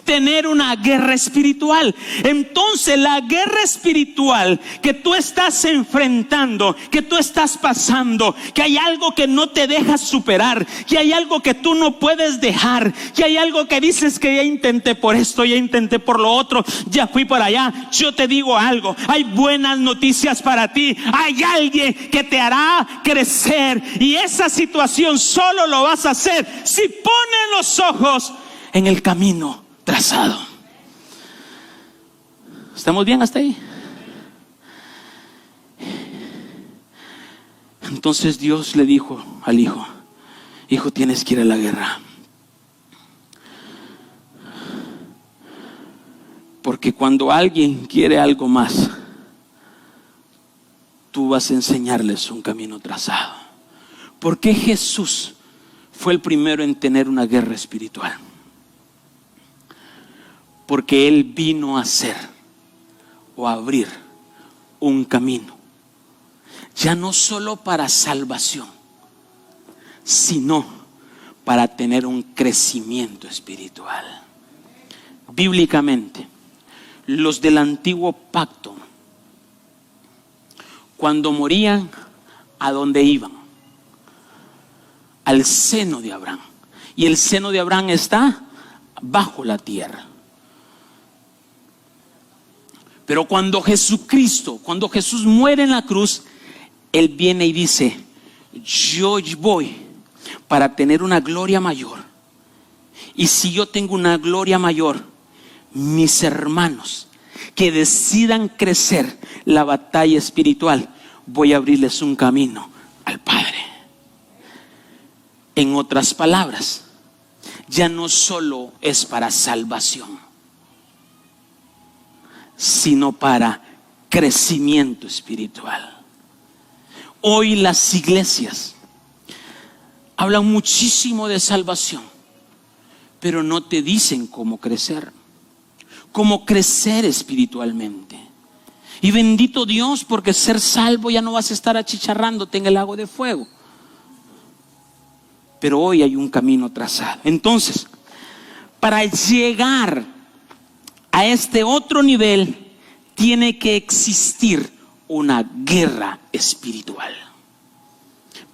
Tener una guerra espiritual. Entonces la guerra espiritual que tú estás enfrentando, que tú estás pasando, que hay algo que no te dejas superar, que hay algo que tú no puedes dejar, que hay algo que dices que ya intenté por esto, ya intenté por lo otro, ya fui por allá. Yo te digo algo, hay buenas noticias para ti. Hay alguien que te hará crecer, y esa situación solo lo vas a hacer si pones los ojos en el camino trazado. ¿Estamos bien hasta ahí? Entonces Dios le dijo al hijo: hijo, tienes que ir a la guerra, porque cuando alguien quiere algo más, tú vas a enseñarles un camino trazado. ¿Por qué Jesús fue el primero en tener una guerra espiritual? Porque Él vino a hacer o a abrir un camino, ya no solo para salvación, sino para tener un crecimiento espiritual. Bíblicamente, los del antiguo pacto, cuando morían, ¿a dónde iban? Al seno de Abraham. Y el seno de Abraham está bajo la tierra. Pero cuando Jesús muere en la cruz, Él viene y dice: yo voy para tener una gloria mayor. Y si yo tengo una gloria mayor, mis hermanos que decidan crecer la batalla espiritual, voy a abrirles un camino al Padre. En otras palabras, ya no solo es para salvación, sino para crecimiento espiritual. Hoy las iglesias hablan muchísimo de salvación, pero no te dicen cómo crecer espiritualmente. Y bendito Dios, porque ser salvo ya no vas a estar achicharrándote en el lago de fuego. Pero hoy hay un camino trazado. Entonces, para llegar a este otro nivel, tiene que existir una guerra espiritual.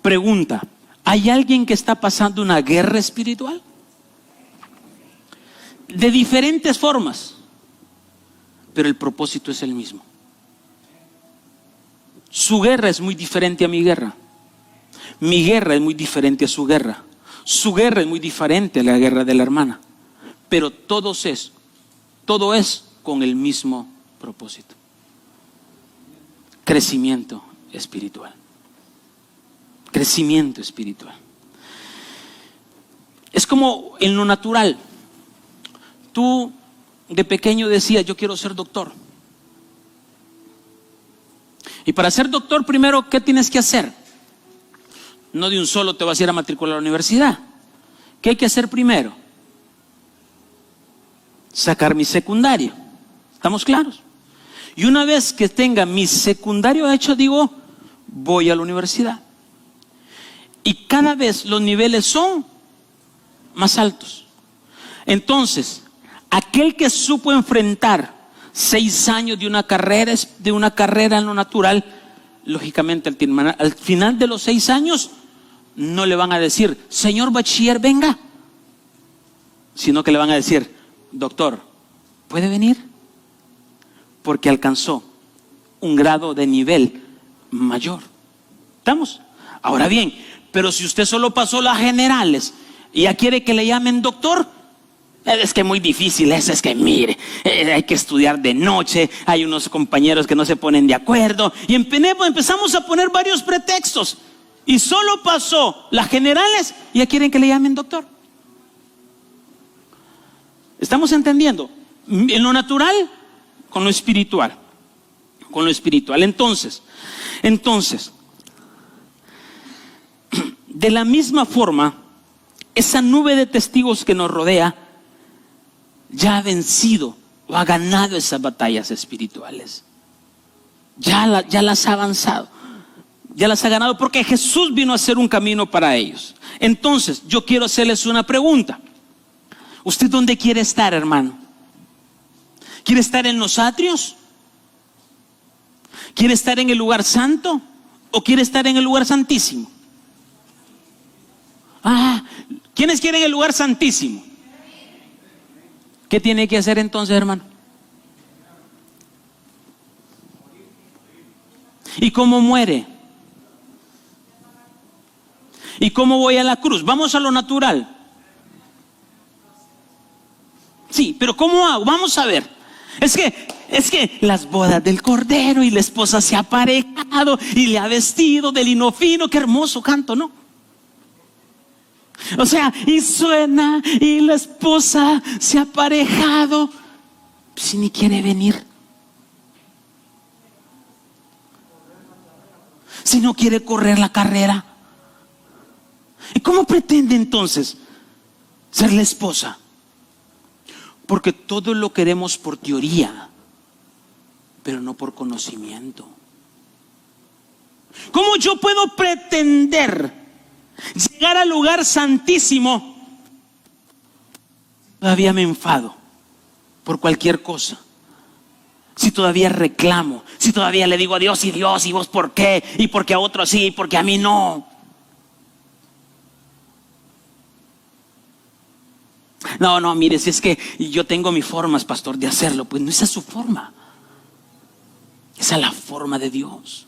Pregunta: ¿hay alguien que está pasando una guerra espiritual? De diferentes formas, pero el propósito es el mismo. Su guerra es muy diferente a mi guerra. Mi guerra es muy diferente a su guerra. Su guerra es muy diferente a la guerra de la hermana. Pero todo es con el mismo propósito: crecimiento espiritual. Crecimiento espiritual. Es como en lo natural. Tú de pequeño decías: yo quiero ser doctor. Y para ser doctor, primero, ¿qué tienes que hacer? No de un solo te vas a ir a matricular a la universidad. ¿Qué hay que hacer primero? Sacar mi secundario. ¿Estamos claros? Y una vez que tenga mi secundario hecho, digo, voy a la universidad. Y cada vez los niveles son más altos. Entonces, aquel que supo enfrentar 6 años de una carrera en lo natural, lógicamente al final de los 6 años no le van a decir: señor bachiller, venga, sino que le van a decir: doctor, ¿puede venir? Porque alcanzó un grado de nivel mayor. ¿Estamos? Ahora bien, pero si usted solo pasó las generales y ya quiere que le llamen doctor, es que muy difícil eso, es que mire, hay que estudiar de noche, hay unos compañeros que no se ponen de acuerdo, y empezamos a poner varios pretextos, y solo pasó las generales y ya quieren que le llamen doctor. ¿Estamos entendiendo? En lo natural con lo espiritual. con lo espiritual. Entonces, de la misma forma, esa nube de testigos que nos rodea ya ha vencido o ha ganado esas batallas espirituales. Ya las ha avanzado, ya las ha ganado, porque Jesús vino a hacer un camino para ellos. Entonces, yo quiero hacerles una pregunta. ¿Usted dónde quiere estar, hermano? ¿Quiere estar en los atrios? ¿Quiere estar en el lugar santo? ¿O quiere estar en el lugar santísimo? ¿Quiénes quieren el lugar santísimo? ¿Qué tiene que hacer entonces, hermano? ¿Y cómo muere? ¿Y cómo voy a la cruz? Vamos a lo natural. Sí, pero ¿cómo hago? Vamos a ver. Es que las bodas del Cordero y la esposa se ha aparejado y le ha vestido de lino fino. Qué hermoso canto, ¿no? O sea, y suena y la esposa se ha aparejado. Si ni quiere venir. Si no quiere correr la carrera. ¿Y cómo pretende entonces ser la esposa? Porque todo lo queremos por teoría, pero no por conocimiento. ¿Cómo yo puedo pretender llegar al lugar santísimo? Todavía me enfado por cualquier cosa. Si todavía reclamo, si todavía le digo a Dios, y vos por qué, y porque a otros sí, y porque a mí no. No, mire, si es que yo tengo mis formas, pastor, de hacerlo. Pues no, esa es su forma. Esa es la forma de Dios.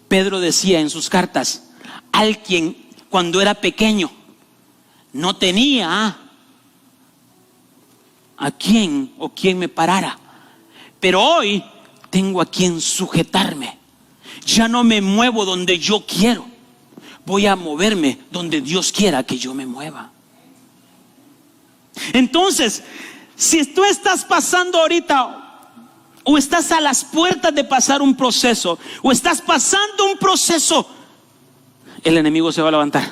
Pedro decía en sus cartas: al quien cuando era pequeño no tenía a quién o quien me parara, pero hoy tengo a quien sujetarme. Ya no me muevo donde yo quiero, voy a moverme donde Dios quiera que yo me mueva. Entonces, si tú estás pasando ahorita, o estás a las puertas de pasar un proceso, o estás pasando un proceso, el enemigo se va a levantar.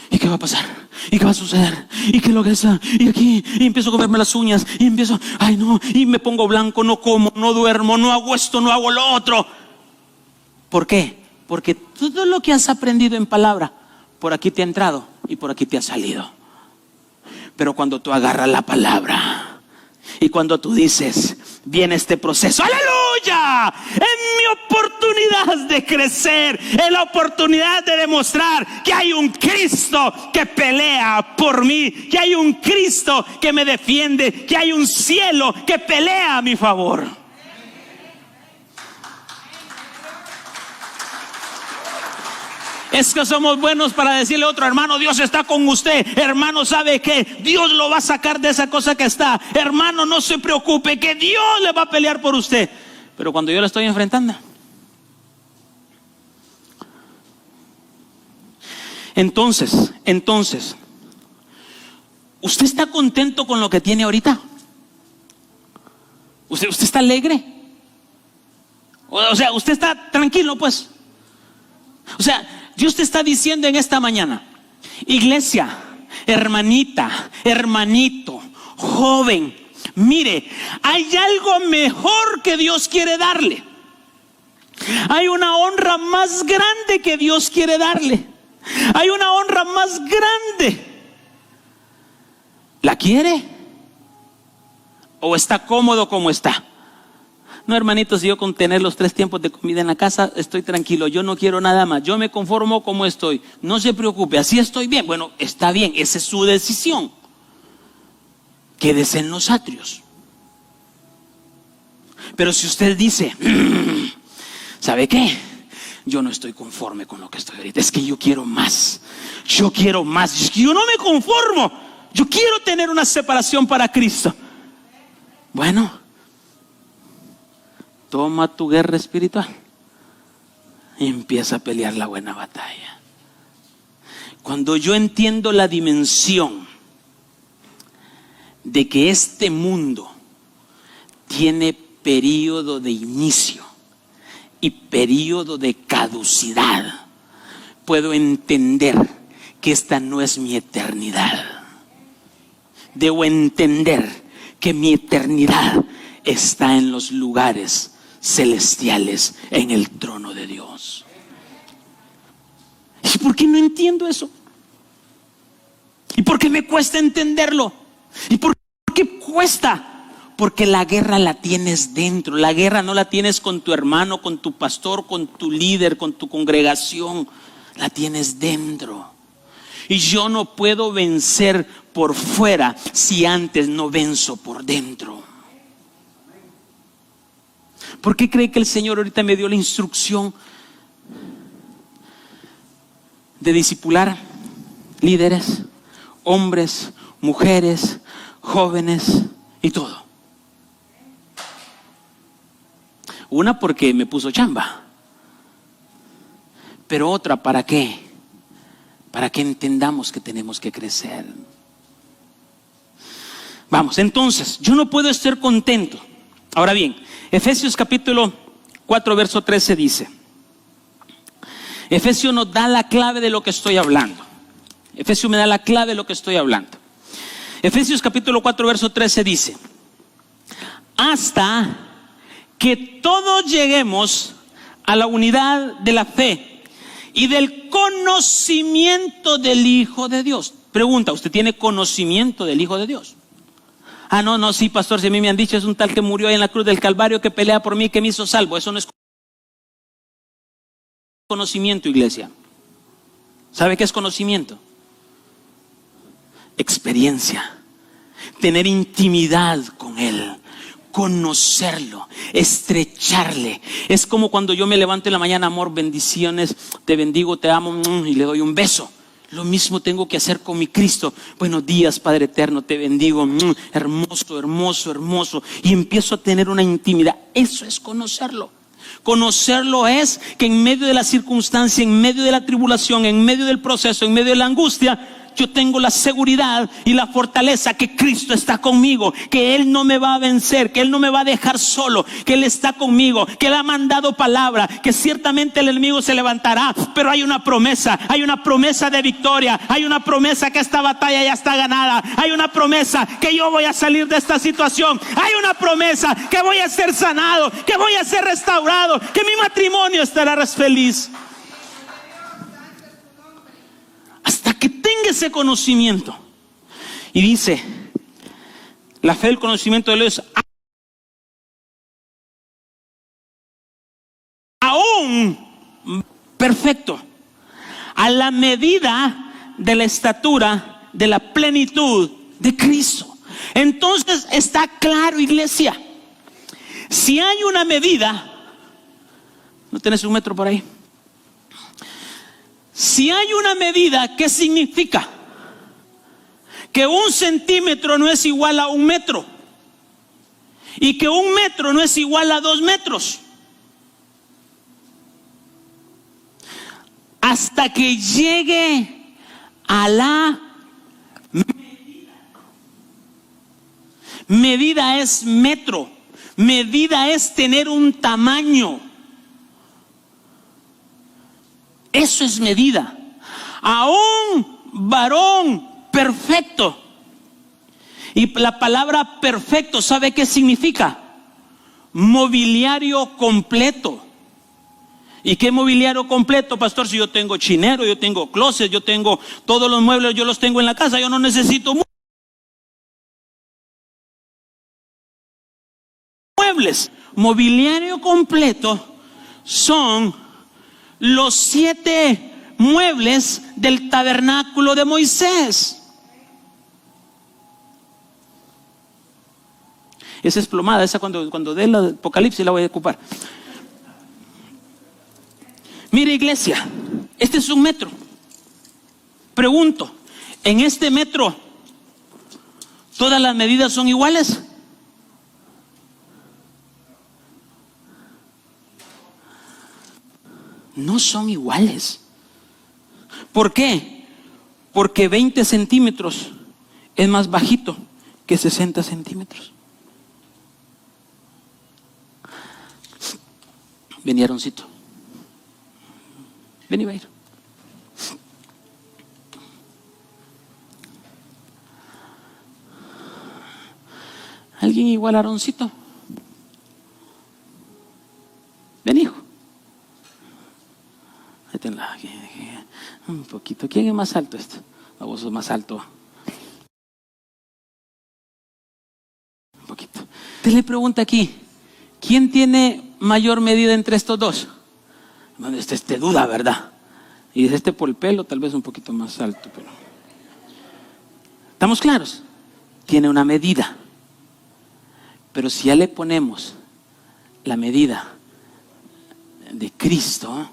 ¿Y qué va a pasar? ¿Y qué va a suceder? ¿Y qué es lo que está? Y aquí, y empiezo a comerme las uñas, y empiezo, y me pongo blanco, no como, no duermo, no hago esto, no hago lo otro. ¿Por qué? Porque todo lo que has aprendido en palabra, por aquí te ha entrado y por aquí te ha salido. Pero cuando tú agarras la palabra y cuando tú dices, viene este proceso, aleluya, es mi oportunidad de crecer, es la oportunidad de demostrar que hay un Cristo que pelea por mí, que hay un Cristo que me defiende, que hay un cielo que pelea a mi favor. Es que somos buenos para decirle a otro: hermano, Dios está con usted. Hermano, ¿sabe qué? Dios lo va a sacar de esa cosa que está. Hermano, no se preocupe, que Dios le va a pelear por usted. Pero cuando yo lo estoy enfrentando, entonces, ¿usted está contento con lo que tiene ahorita? ¿Usted está alegre? O sea, ¿usted está tranquilo, pues? O sea, Dios te está diciendo en esta mañana: iglesia, hermanita, hermanito, joven, mire, hay algo mejor que Dios quiere darle. Hay una honra más grande que Dios quiere darle. Hay una honra más grande. ¿La quiere? ¿O está cómodo como está? No, hermanitos, yo con tener los 3 tiempos de comida en la casa estoy tranquilo. Yo no quiero nada más. Yo me conformo como estoy. No se preocupe, así estoy bien. Bueno, está bien, esa es su decisión. Quédese en los atrios. Pero si usted dice, ¿sabe qué? Yo no estoy conforme con lo que estoy ahorita. Es que yo quiero más. Yo quiero más. Es que yo no me conformo. Yo quiero tener una separación para Cristo. Bueno, toma tu guerra espiritual y empieza a pelear la buena batalla. Cuando yo entiendo la dimensión de que este mundo tiene período de inicio y período de caducidad, puedo entender que esta no es mi eternidad. Debo entender que mi eternidad está en los lugares celestiales, en el trono de Dios. ¿Y por qué no entiendo eso? ¿Y por qué me cuesta entenderlo? ¿Y por qué cuesta? Porque la guerra la tienes dentro. La guerra no la tienes con tu hermano, con tu pastor, con tu líder, con tu congregación. La tienes dentro. Y yo no puedo vencer por fuera si antes no venzo por dentro. ¿Por qué cree que el Señor ahorita me dio la instrucción de discipular líderes, hombres, mujeres, jóvenes y todo? Una, porque me puso chamba. Pero otra, ¿para qué? Para que entendamos que tenemos que crecer. Vamos, entonces, yo no puedo estar contento. Ahora bien, Efesios capítulo 4, verso 13 dice. Efesios nos da la clave de lo que estoy hablando. Efesios me da la clave de lo que estoy hablando. Efesios capítulo 4, verso 13 dice: hasta que todos lleguemos a la unidad de la fe y del conocimiento del Hijo de Dios. Pregunta, ¿usted tiene conocimiento del Hijo de Dios? Ah, no, sí, pastor, si a mí me han dicho es un tal que murió ahí en la cruz del Calvario, que pelea por mí, que me hizo salvo. Eso no es conocimiento, iglesia. ¿Sabe qué es conocimiento? Experiencia. Tener intimidad con Él. Conocerlo, estrecharle. Es como cuando yo me levanto en la mañana: amor, bendiciones, te bendigo, te amo, y le doy un beso. Lo mismo tengo que hacer con mi Cristo. Buenos días, Padre eterno, te bendigo, hermoso, hermoso, hermoso. Y empiezo a tener una intimidad. Eso es conocerlo. Conocerlo es que en medio de la circunstancia, en medio de la tribulación, en medio del proceso, en medio de la angustia, yo tengo la seguridad y la fortaleza que Cristo está conmigo, que Él no me va a vencer, que Él no me va a dejar solo, que Él está conmigo, que Él ha mandado palabra, que ciertamente el enemigo se levantará, pero hay una promesa de victoria, hay una promesa que esta batalla ya está ganada, hay una promesa que yo voy a salir de esta situación, hay una promesa que voy a ser sanado, que voy a ser restaurado, que mi matrimonio estará feliz. Hasta que tenga ese conocimiento. Y dice, la fe, el conocimiento de Dios, aún perfecto, a la medida de la estatura de la plenitud de Cristo. Entonces está claro, iglesia, si hay una medida, ¿no tenés un metro por ahí? Si hay una medida, ¿qué significa? Que 1 centímetro no es igual a 1 metro. Y que 1 metro no es igual a 2 metros. Hasta que llegue a la medida. Medida es metro. Medida es tener un tamaño. Eso es medida. A un varón perfecto. Y la palabra perfecto, ¿sabe qué significa? Mobiliario completo. ¿Y qué mobiliario completo, pastor? Si yo tengo chinero, yo tengo closet, yo tengo todos los muebles, yo los tengo en la casa, yo no necesito muebles. Mobiliario completo son los 7 muebles del tabernáculo de Moisés. Esa es plomada, esa cuando dé el Apocalipsis la voy a ocupar. Mire, iglesia, este es 1 metro. Pregunto, ¿en este metro todas las medidas son iguales? No son iguales. ¿Por qué? Porque 20 centímetros es más bajito que 60 centímetros. Vení, Aaroncito. Vení, va a ir. ¿Alguien igual a Aaroncito? Ven, hijo. Ahí tenla. Un poquito. ¿Quién es más alto esto? A vos sos más alto. Un poquito. Usted le pregunta aquí, ¿quién tiene mayor medida entre estos dos? Bueno, este duda, ¿verdad? Y es este por el pelo, tal vez un poquito más alto, pero... ¿Estamos claros? Tiene una medida. Pero si ya le ponemos la medida de Cristo,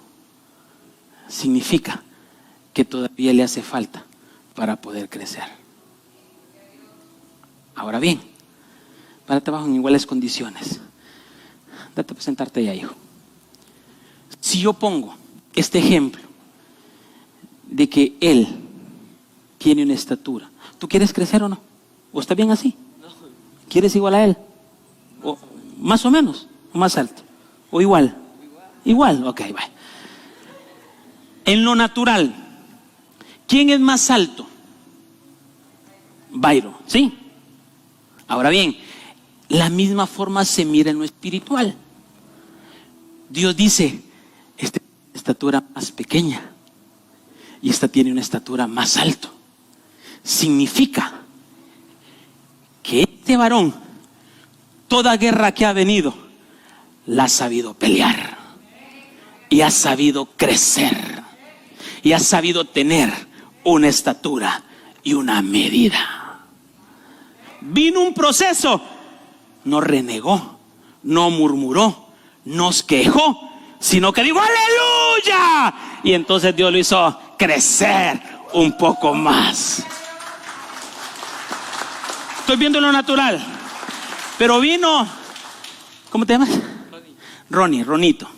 significa que todavía le hace falta para poder crecer. Ahora bien, párate abajo en iguales condiciones. Date a presentarte ya, hijo. Si yo pongo este ejemplo de que él tiene una estatura, ¿tú quieres crecer o no? ¿O está bien así? ¿Quieres igual a él? ¿O más o menos? ¿O más alto? ¿O igual? Igual, ok, bye. En lo natural, ¿quién es más alto? Byron, ¿sí? Ahora bien, la misma forma se mira en lo espiritual. Dios dice, esta tiene una estatura más pequeña y esta tiene una estatura más alta. Significa que este varón, toda guerra que ha venido, la ha sabido pelear y ha sabido crecer y ha sabido tener una estatura y una medida. Vino un proceso, no renegó, no murmuró, no se quejó, sino que dijo aleluya, y entonces Dios lo hizo crecer un poco más. Estoy viendo lo natural, pero vino, ¿cómo te llamas? Ronito.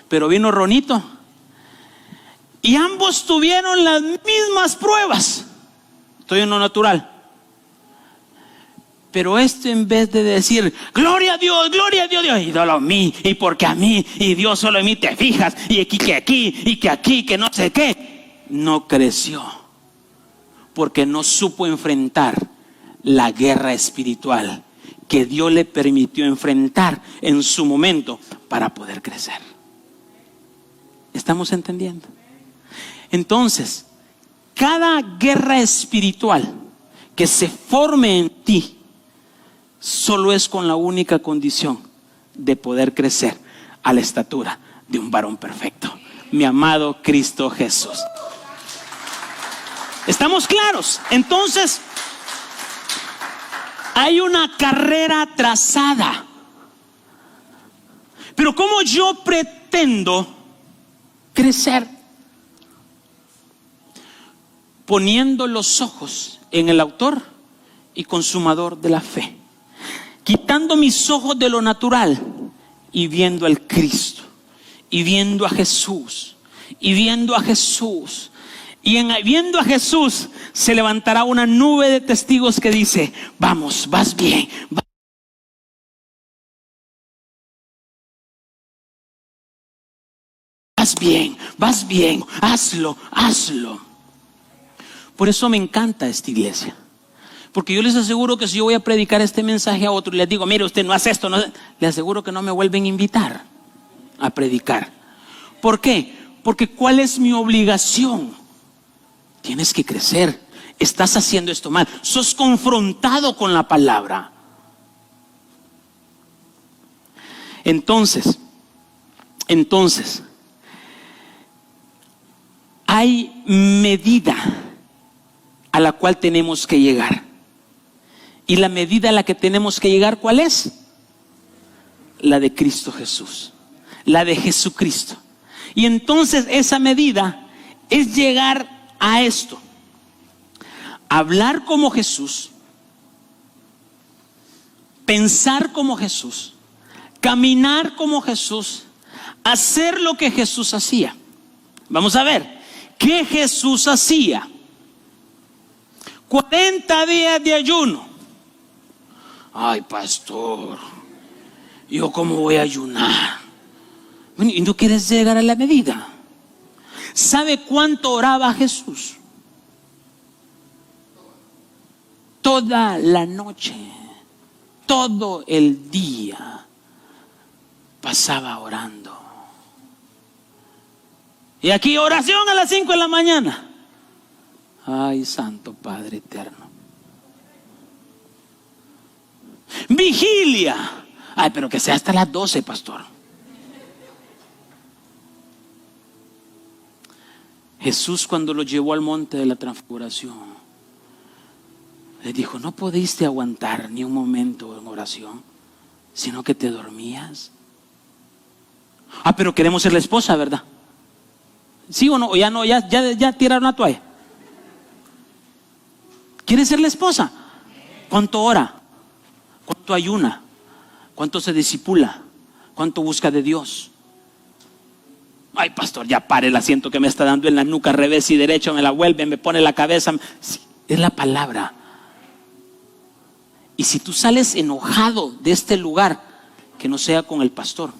Pero vino Ronito y ambos tuvieron las mismas pruebas. Estoy en lo natural. Pero en vez de decir gloria a Dios, y solo a mí, y porque a mí, y Dios solo en mí te fijas, y aquí, que no sé qué, no creció, porque no supo enfrentar la guerra espiritual que Dios le permitió enfrentar en su momento para poder crecer. ¿Estamos entendiendo? Entonces, cada guerra espiritual que se forme en ti solo es con la única condición de poder crecer a la estatura de un varón perfecto, mi amado Cristo Jesús. ¿Estamos claros? Entonces, hay una carrera trazada. Pero ¿cómo yo pretendo crecer? Poniendo los ojos en el autor y consumador de la fe. Quitando mis ojos de lo natural y viendo al Cristo. Y viendo a Jesús. Y viendo a Jesús. Y viendo a Jesús se levantará una nube de testigos que dice, vamos, vas bien, vas bien, hazlo. Por eso me encanta esta iglesia. Porque yo les aseguro que si yo voy a predicar este mensaje a otro y les digo, mire, usted no hace esto, les aseguro que no me vuelven a invitar a predicar. ¿Por qué? Porque ¿cuál es mi obligación? Tienes que crecer. Estás haciendo esto mal. Sos confrontado con la palabra. Entonces, hay medida a la cual tenemos que llegar. Y la medida a la que tenemos que llegar, ¿cuál es? La de Cristo Jesús. La de Jesucristo. Y entonces esa medida es llegar a esto: hablar como Jesús, pensar como Jesús, caminar como Jesús, hacer lo que Jesús hacía. Vamos a ver, ¿qué Jesús hacía? 40 días de ayuno. Ay, pastor, ¿yo cómo voy a ayunar? Bueno, y no quieres llegar a la medida. ¿Sabe cuánto oraba Jesús? Toda la noche, todo el día pasaba orando. Y aquí oración a las 5 de la mañana. Ay, Santo Padre eterno. Vigilia. Ay, pero que sea hasta las 12, pastor. Jesús, cuando lo llevó al monte de la transfiguración, le dijo: no pudiste aguantar ni un momento en oración, sino que te dormías. Ah, pero queremos ser la esposa, ¿verdad? ¿Sí o no? ¿O ya no? ¿Ya tiraron la toalla? ¿Quieres ser la esposa? ¿Cuánto ora? ¿Cuánto ayuna? ¿Cuánto se discipula? ¿Cuánto busca de Dios? Ay, pastor, ya pare el asiento que me está dando en la nuca, revés y derecho, me la vuelve, me pone la cabeza. Sí, es la palabra. Y si tú sales enojado de este lugar, que no sea con el pastor,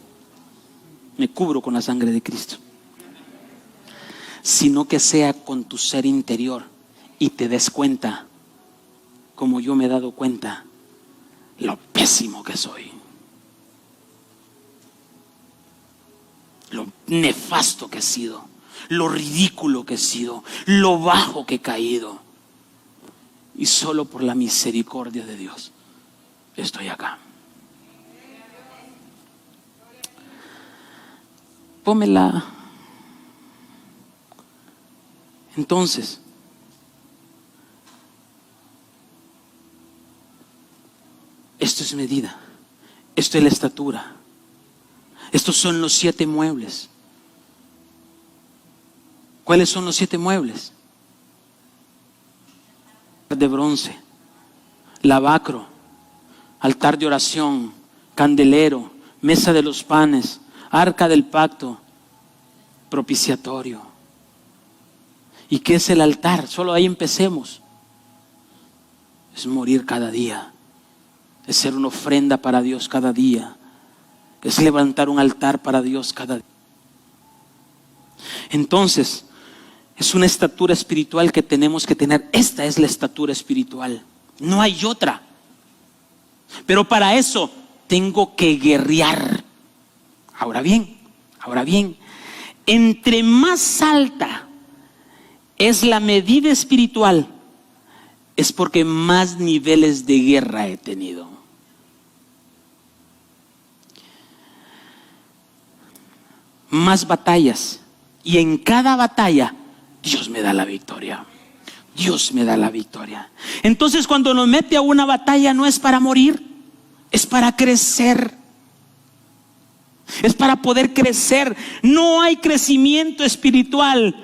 me cubro con la sangre de Cristo, sino que sea con tu ser interior y te des cuenta, como yo me he dado cuenta, lo pésimo que soy, lo nefasto que he sido, lo ridículo que he sido, lo bajo que he caído. Y solo por la misericordia de Dios estoy acá. Pómela. Entonces, esto es medida, esto es la estatura, estos son los 7 muebles. ¿Cuáles son los 7 muebles? De bronce, lavacro, altar de oración, candelero, mesa de los panes, arca del pacto, propiciatorio. ¿Y qué es el altar? Solo ahí empecemos. Es morir cada día, es ser una ofrenda para Dios cada día, es levantar un altar para Dios cada día. Entonces, es una estatura espiritual que tenemos que tener. Esta es la estatura espiritual, no hay otra. Pero para eso tengo que guerrear. Ahora bien, entre más alta es la medida espiritual, es porque más niveles de guerra he tenido. Más batallas. Y en cada batalla Dios me da la victoria. Dios me da la victoria. Entonces, cuando nos mete a una batalla, no es para morir, es para crecer. Es para poder crecer. No hay crecimiento espiritual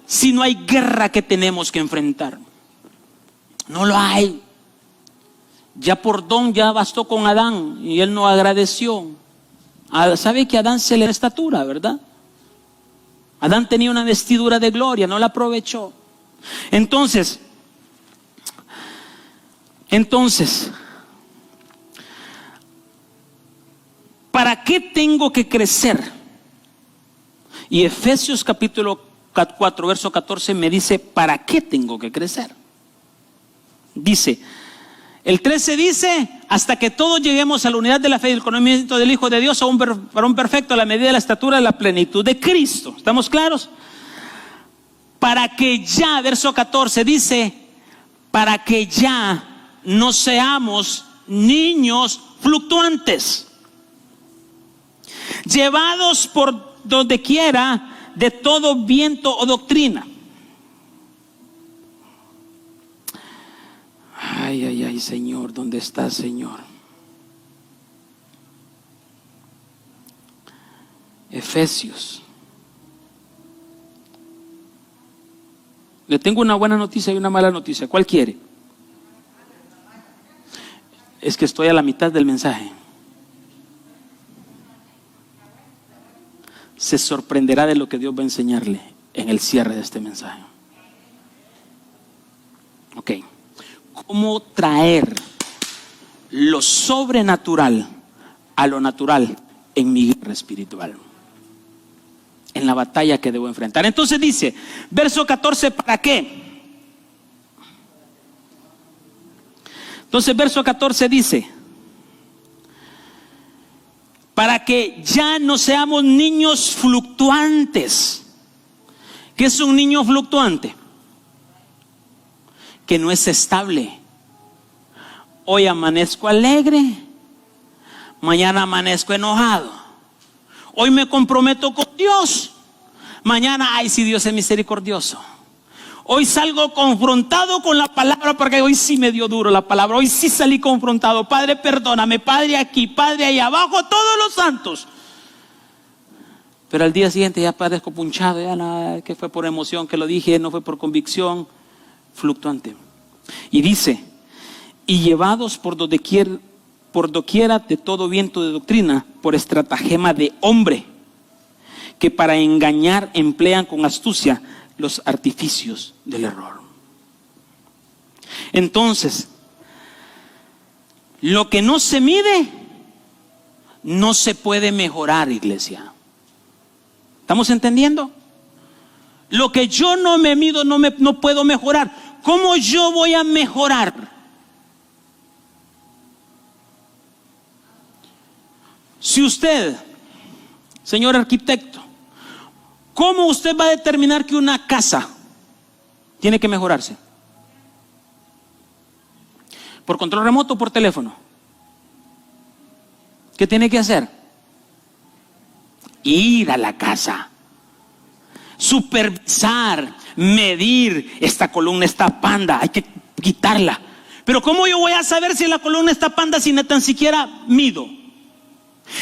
si no hay guerra que tenemos que enfrentar. No lo hay. Ya por don ya bastó con Adán y él no agradeció. ¿Sabe que a Adán se le da estatura, verdad? Adán tenía una vestidura de gloria, no la aprovechó. Entonces, ¿para qué tengo que crecer? Y Efesios capítulo 4, verso 14 me dice, ¿para qué tengo que crecer? Dice, el 13 dice, hasta que todos lleguemos a la unidad de la fe y el conocimiento del Hijo de Dios, para un perfecto, a la medida de la estatura de la plenitud de Cristo. ¿Estamos claros? Para que ya, verso 14 dice, para que ya no seamos niños fluctuantes, llevados por donde quiera de todo viento o doctrina. Ay, Señor, ¿dónde estás, Señor? Efesios. Le tengo una buena noticia y una mala noticia. ¿Cuál quiere? Es que estoy a la mitad del mensaje. Se sorprenderá de lo que Dios va a enseñarle en el cierre de este mensaje. Ok. ¿Cómo traer lo sobrenatural a lo natural en mi guerra espiritual? en la batalla que debo enfrentar. Entonces dice, verso 14, ¿para qué? Entonces verso 14 dice, para que ya no seamos niños fluctuantes. ¿Qué es un niño fluctuante? Que no es estable. Hoy amanezco alegre, mañana amanezco enojado. Hoy me comprometo con Dios, mañana, ay, si Dios es misericordioso. Hoy salgo confrontado con la palabra, porque hoy sí me dio duro la palabra. Hoy sí salí confrontado. Padre, perdóname. Padre aquí, Padre ahí abajo, todos los santos. Pero al día siguiente ya padezco punchado. Ya nada, que fue por emoción que lo dije, no fue por convicción. Fluctuante. Y dice, y llevados por doquiera de todo viento de doctrina, por estratagema de hombre, que para engañar emplean con astucia los artificios del error. Entonces, lo que no se mide no se puede mejorar, iglesia. ¿Estamos entendiendo? Lo que yo no me mido no puedo mejorar. ¿Cómo yo voy a mejorar? Si usted, señor arquitecto, ¿cómo usted va a determinar que una casa tiene que mejorarse? ¿Por control remoto o por teléfono? ¿Qué tiene que hacer? Ir a la casa, supervisar, medir. Esta columna está panda, hay que quitarla. Pero ¿cómo yo voy a saber si la columna está panda si no tan siquiera mido?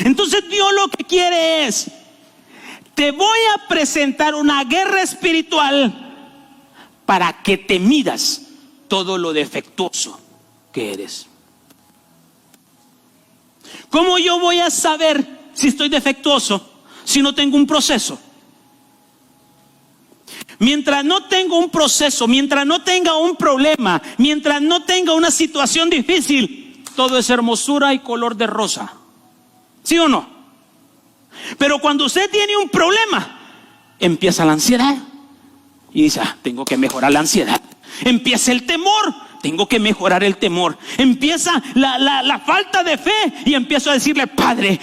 Entonces Dios lo que quiere es, te voy a presentar una guerra espiritual para que te midas todo lo defectuoso que eres. ¿Cómo yo voy a saber si estoy defectuoso si no tengo un proceso? Mientras no tengo un proceso, mientras no tenga un problema, mientras no tenga una situación difícil, todo es hermosura y color de rosa. ¿Sí o no? Pero cuando usted tiene un problema, empieza la ansiedad. Y dice, tengo que mejorar la ansiedad. Empieza el temor, tengo que mejorar el temor. Empieza la falta de fe y empiezo a decirle, Padre,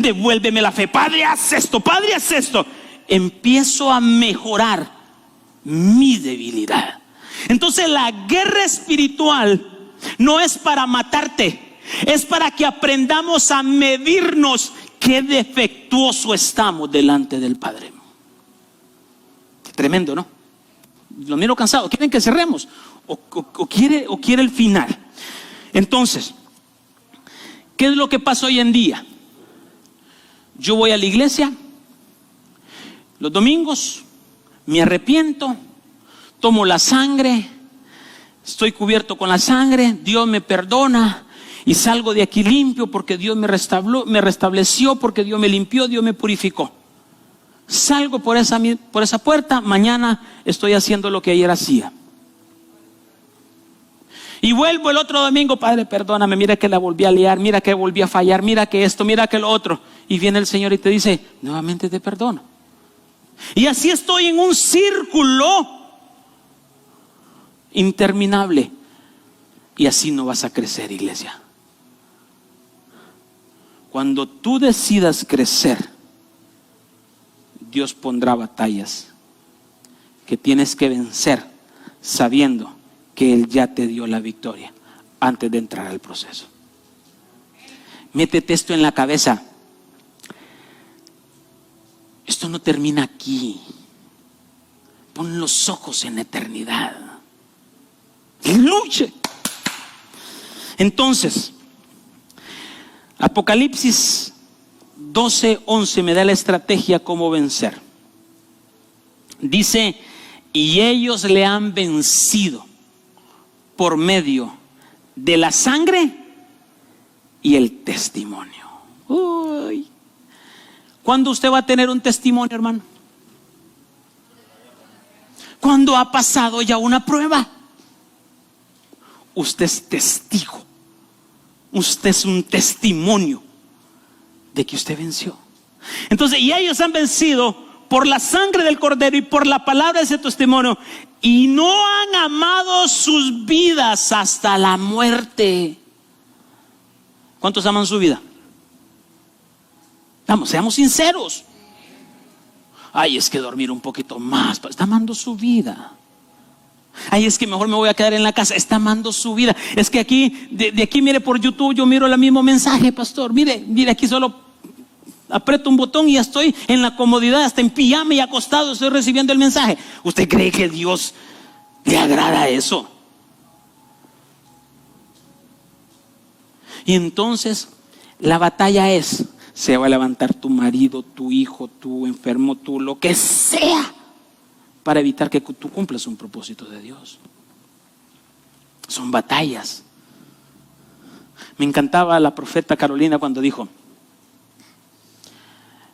devuélveme la fe. Padre, haz esto, Padre, haz esto. Empiezo a mejorar mi debilidad. Entonces la guerra espiritual no es para matarte, es para que aprendamos a medirnos qué defectuoso estamos delante del Padre. Tremendo, ¿no? Lo miro cansado. ¿Quieren que cerremos? ¿O quiere el final? Entonces, ¿qué es lo que pasa hoy en día? Yo voy a la iglesia los domingos, me arrepiento, tomo la sangre, estoy cubierto con la sangre, Dios me perdona y salgo de aquí limpio porque Dios me restableció, porque Dios me limpió, Dios me purificó. Salgo por esa puerta, mañana estoy haciendo lo que ayer hacía. Y vuelvo el otro domingo, Padre, perdóname, mira que la volví a liar, mira que volví a fallar, mira que esto, mira que lo otro. Y viene el Señor y te dice, nuevamente te perdono. Y así estoy en un círculo interminable. Y así no vas a crecer, iglesia. Cuando tú decidas crecer, Dios pondrá batallas que tienes que vencer sabiendo que Él ya te dio la victoria antes de entrar al proceso. Métete esto en la cabeza. Esto no termina aquí. Pon los ojos en la eternidad. Luche. Entonces, Apocalipsis 12:11 me da la estrategia cómo vencer. Dice, y ellos le han vencido por medio de la sangre y el testimonio. Uy. ¿Cuándo usted va a tener un testimonio, hermano? Cuando ha pasado ya una prueba. Usted es testigo. Usted es un testimonio de que usted venció. Entonces, y ellos han vencido por la sangre del Cordero y por la palabra de ese testimonio, y no han amado sus vidas hasta la muerte. ¿Cuántos aman su vida? Vamos, seamos sinceros. Ay, es que dormir un poquito más. Está amando su vida. Ay, es que mejor me voy a quedar en la casa. Está amando su vida. Es que aquí, de aquí, mire, por YouTube yo miro el mismo mensaje, pastor. Mire, aquí solo aprieto un botón y ya estoy en la comodidad, hasta en pijama y acostado estoy recibiendo el mensaje. ¿Usted cree que Dios le agrada eso? Y entonces la batalla es: se va a levantar tu marido, tu hijo, tu enfermo, tú, lo que sea, para evitar que tú cumplas un propósito de Dios. Son batallas. Me encantaba la profeta Carolina cuando dijo,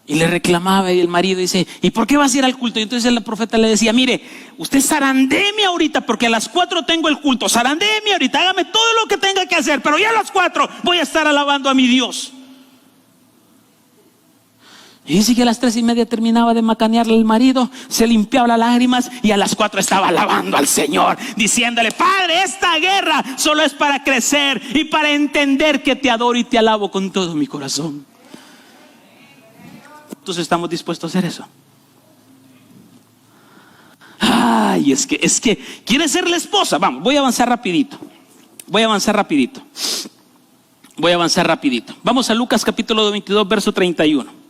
y le reclamaba, y el marido dice, ¿y por qué vas a ir al culto? Y entonces la profeta le decía, mire, usted zarandéeme ahorita porque a las 4 tengo el culto. Zarandéeme ahorita, hágame todo lo que tenga que hacer, pero ya a las 4 voy a estar alabando a mi Dios. Y dice que a las 3:30 terminaba de macanearle al marido, se limpiaba las lágrimas y a las 4 estaba alabando al Señor, diciéndole, Padre, esta guerra solo es para crecer y para entender que te adoro y te alabo con todo mi corazón. Entonces estamos dispuestos a hacer eso. Ay, es que quiere ser la esposa. Vamos, voy a avanzar rapidito. Vamos a Lucas capítulo 22, verso 31.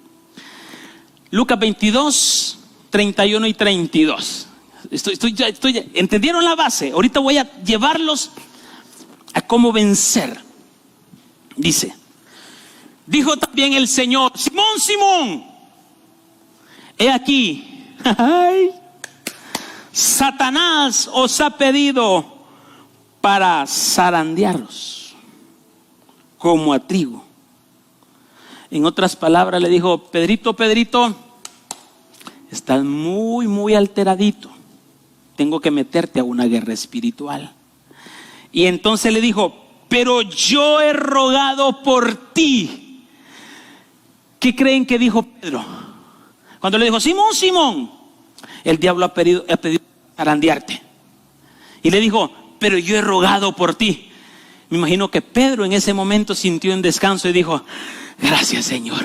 Lucas 22, 31 y 32. ¿Entendieron la base? Ahorita voy a llevarlos a cómo vencer. Dice, dijo también el Señor, Simón, Simón, he aquí, Satanás os ha pedido para zarandearos como a trigo. En otras palabras le dijo, Pedrito, estás muy alteradito. Tengo que meterte a una guerra espiritual. Y entonces le dijo, pero yo he rogado por ti. ¿Qué creen que dijo Pedro? Cuando le dijo, Simón, Simón, el diablo ha pedido zarandearte. Y le dijo, pero yo he rogado por ti. Me imagino que Pedro en ese momento sintió un descanso y dijo, gracias, Señor.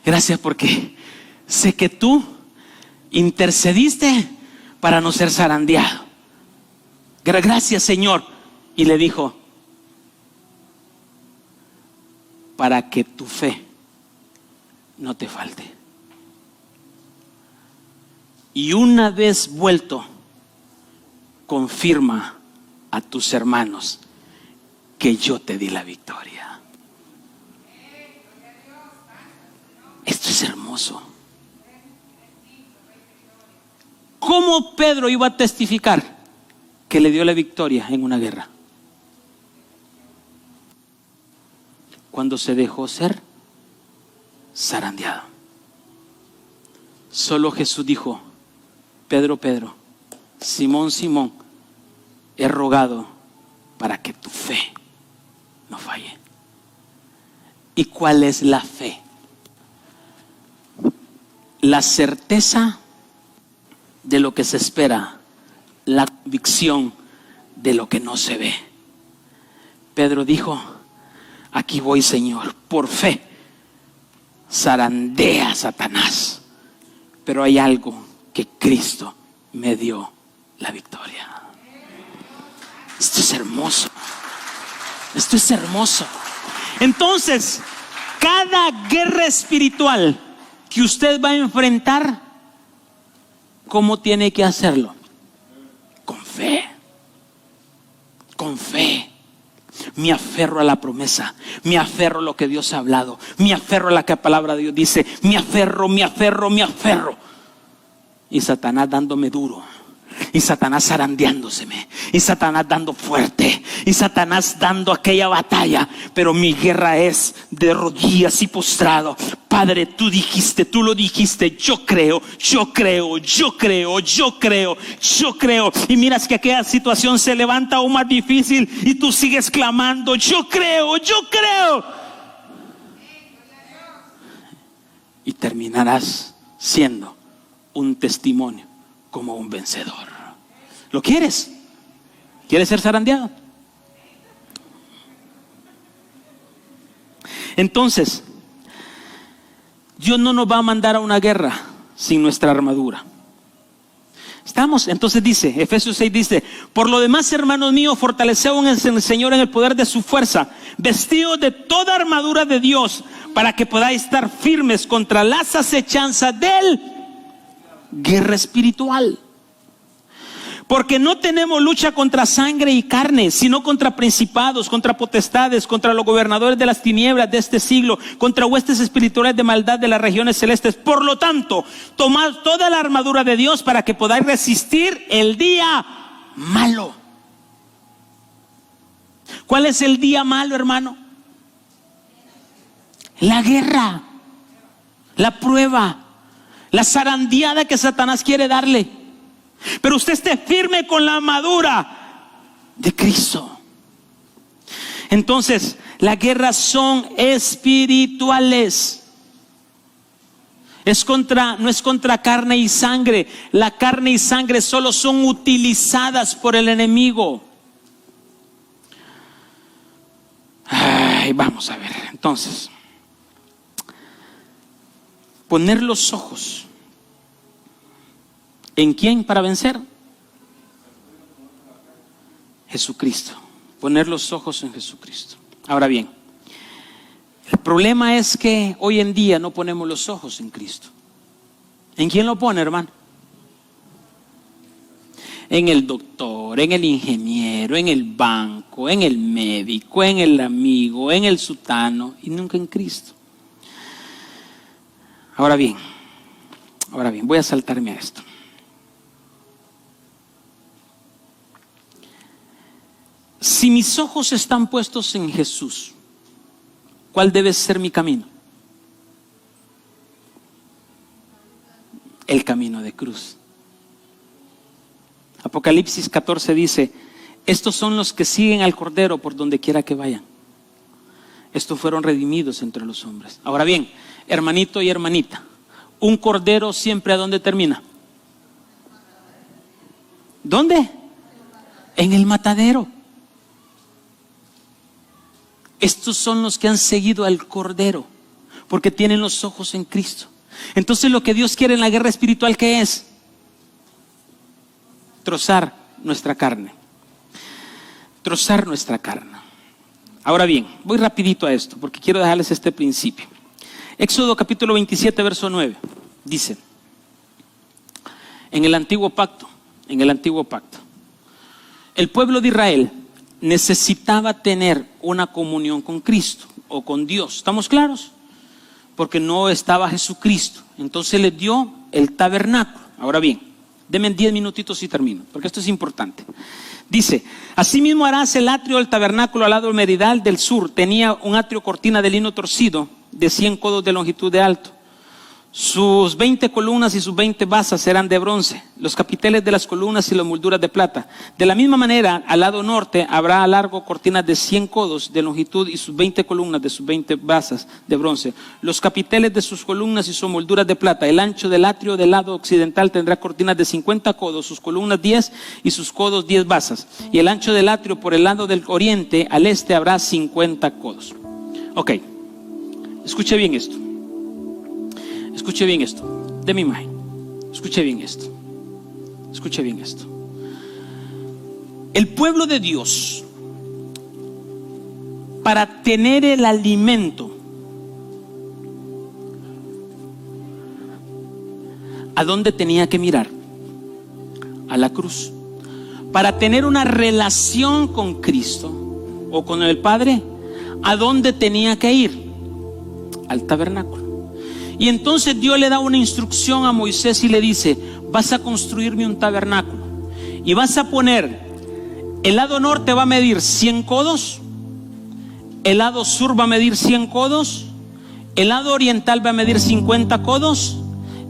Gracias porque sé que tú intercediste para no ser zarandeado. Gracias, Señor. Y le dijo, para que tu fe no te falte. Y una vez vuelto, confirma a tus hermanos que yo te di la victoria. Esto es hermoso. ¿Cómo Pedro iba a testificar que le dio la victoria en una guerra? Cuando se dejó ser zarandeado. Solo Jesús dijo, Pedro, Simón, Simón, he rogado para que tu fe no falle. ¿Y cuál es la fe? La certeza de lo que se espera, la convicción de lo que no se ve. Pedro dijo, aquí voy, Señor, por fe zarandea a Satanás, pero hay algo que Cristo me dio la victoria. Esto es hermoso. Esto es hermoso. Entonces, cada guerra espiritual que usted va a enfrentar, ¿cómo tiene que hacerlo? Con fe. Con fe. Me aferro a la promesa, me aferro a lo que Dios ha hablado, me aferro a la que la palabra de Dios dice, me aferro. Y Satanás dándome duro, y Satanás zarandeándoseme, y Satanás dando fuerte, y Satanás dando aquella batalla. Pero mi guerra es de rodillas y postrado. Padre, tú lo dijiste, yo creo. Y miras que aquella situación se levanta aún más difícil y tú sigues clamando, yo creo. Y terminarás siendo un testimonio como un vencedor. ¿Lo quieres? ¿Quieres ser zarandeado? Entonces, Dios no nos va a mandar a una guerra sin nuestra armadura. ¿Estamos? Entonces dice, Efesios 6 dice: por lo demás, hermanos míos, fortaleceos en el Señor en el poder de su fuerza, vestidos de toda armadura de Dios, para que podáis estar firmes contra las acechanzas del guerra espiritual. Porque no tenemos lucha contra sangre y carne, sino contra principados, contra potestades, contra los gobernadores de las tinieblas de este siglo, contra huestes espirituales de maldad de las regiones celestes. Por lo tanto, tomad toda la armadura de Dios para que podáis resistir el día malo. ¿Cuál es el día malo, hermano? La guerra, la prueba, la zarandeada que Satanás quiere darle. Pero usted esté firme con la armadura de Cristo. Entonces, las guerras son espirituales. No es contra carne y sangre. La carne y sangre solo son utilizadas por el enemigo. Ay, vamos a ver. Entonces, poner los ojos ¿en quién para vencer? Jesucristo. Poner los ojos en Jesucristo. Ahora bien, el problema es que hoy en día no ponemos los ojos en Cristo. ¿En quién lo pone, hermano? En el doctor, en el ingeniero, en el banco, en el médico, en el amigo, en el sutano, y nunca en Cristo. Ahora bien, voy a saltarme a esto. Si mis ojos están puestos en Jesús, ¿cuál debe ser mi camino? El camino de cruz. Apocalipsis 14 dice: estos son los que siguen al Cordero por donde quiera que vayan. Estos fueron redimidos entre los hombres. Ahora bien, hermanito y hermanita, un cordero siempre ¿a dónde termina? ¿Dónde? En el matadero. Estos son los que han seguido al Cordero, porque tienen los ojos en Cristo. Entonces lo que Dios quiere en la guerra espiritual, ¿qué es? Trozar nuestra carne. Trozar nuestra carne. Ahora bien, voy rapidito a esto, porque quiero dejarles este principio. Éxodo capítulo 27, verso 9, dice: en el antiguo pacto, el pueblo de Israel necesitaba tener una comunión con Cristo o con Dios. ¿Estamos claros? Porque no estaba Jesucristo. Entonces les dio el tabernáculo. Ahora bien, denme 10 minutitos y termino, porque esto es importante. Dice: asimismo harás el atrio del tabernáculo al lado meridional del sur. Tenía un atrio cortina de lino torcido de 100 codos de longitud de alto. Sus 20 columnas y sus 20 basas eran de bronce, los capiteles de las columnas y las molduras de plata. De la misma manera, al lado norte habrá largo cortinas de 100 codos de longitud y sus 20 columnas de sus 20 basas de bronce. Los capiteles de sus columnas y sus molduras de plata. El ancho del atrio del lado occidental tendrá cortinas de 50 codos, sus columnas 10 y sus codos 10 basas. Y el ancho del atrio por el lado del oriente al este habrá 50 codos. Ok, escuche bien esto. Escuche bien esto, de mi imagen. Escuche bien esto. Escuche bien esto. El pueblo de Dios, para tener el alimento, ¿a dónde tenía que mirar? A la cruz. Para tener una relación con Cristo o con el Padre, ¿a dónde tenía que ir? Al tabernáculo. Y entonces Dios le da una instrucción a Moisés y le dice: vas a construirme un tabernáculo y vas a poner, el lado norte va a medir 100 codos, el lado sur va a medir 100 codos, el lado oriental va a medir 50 codos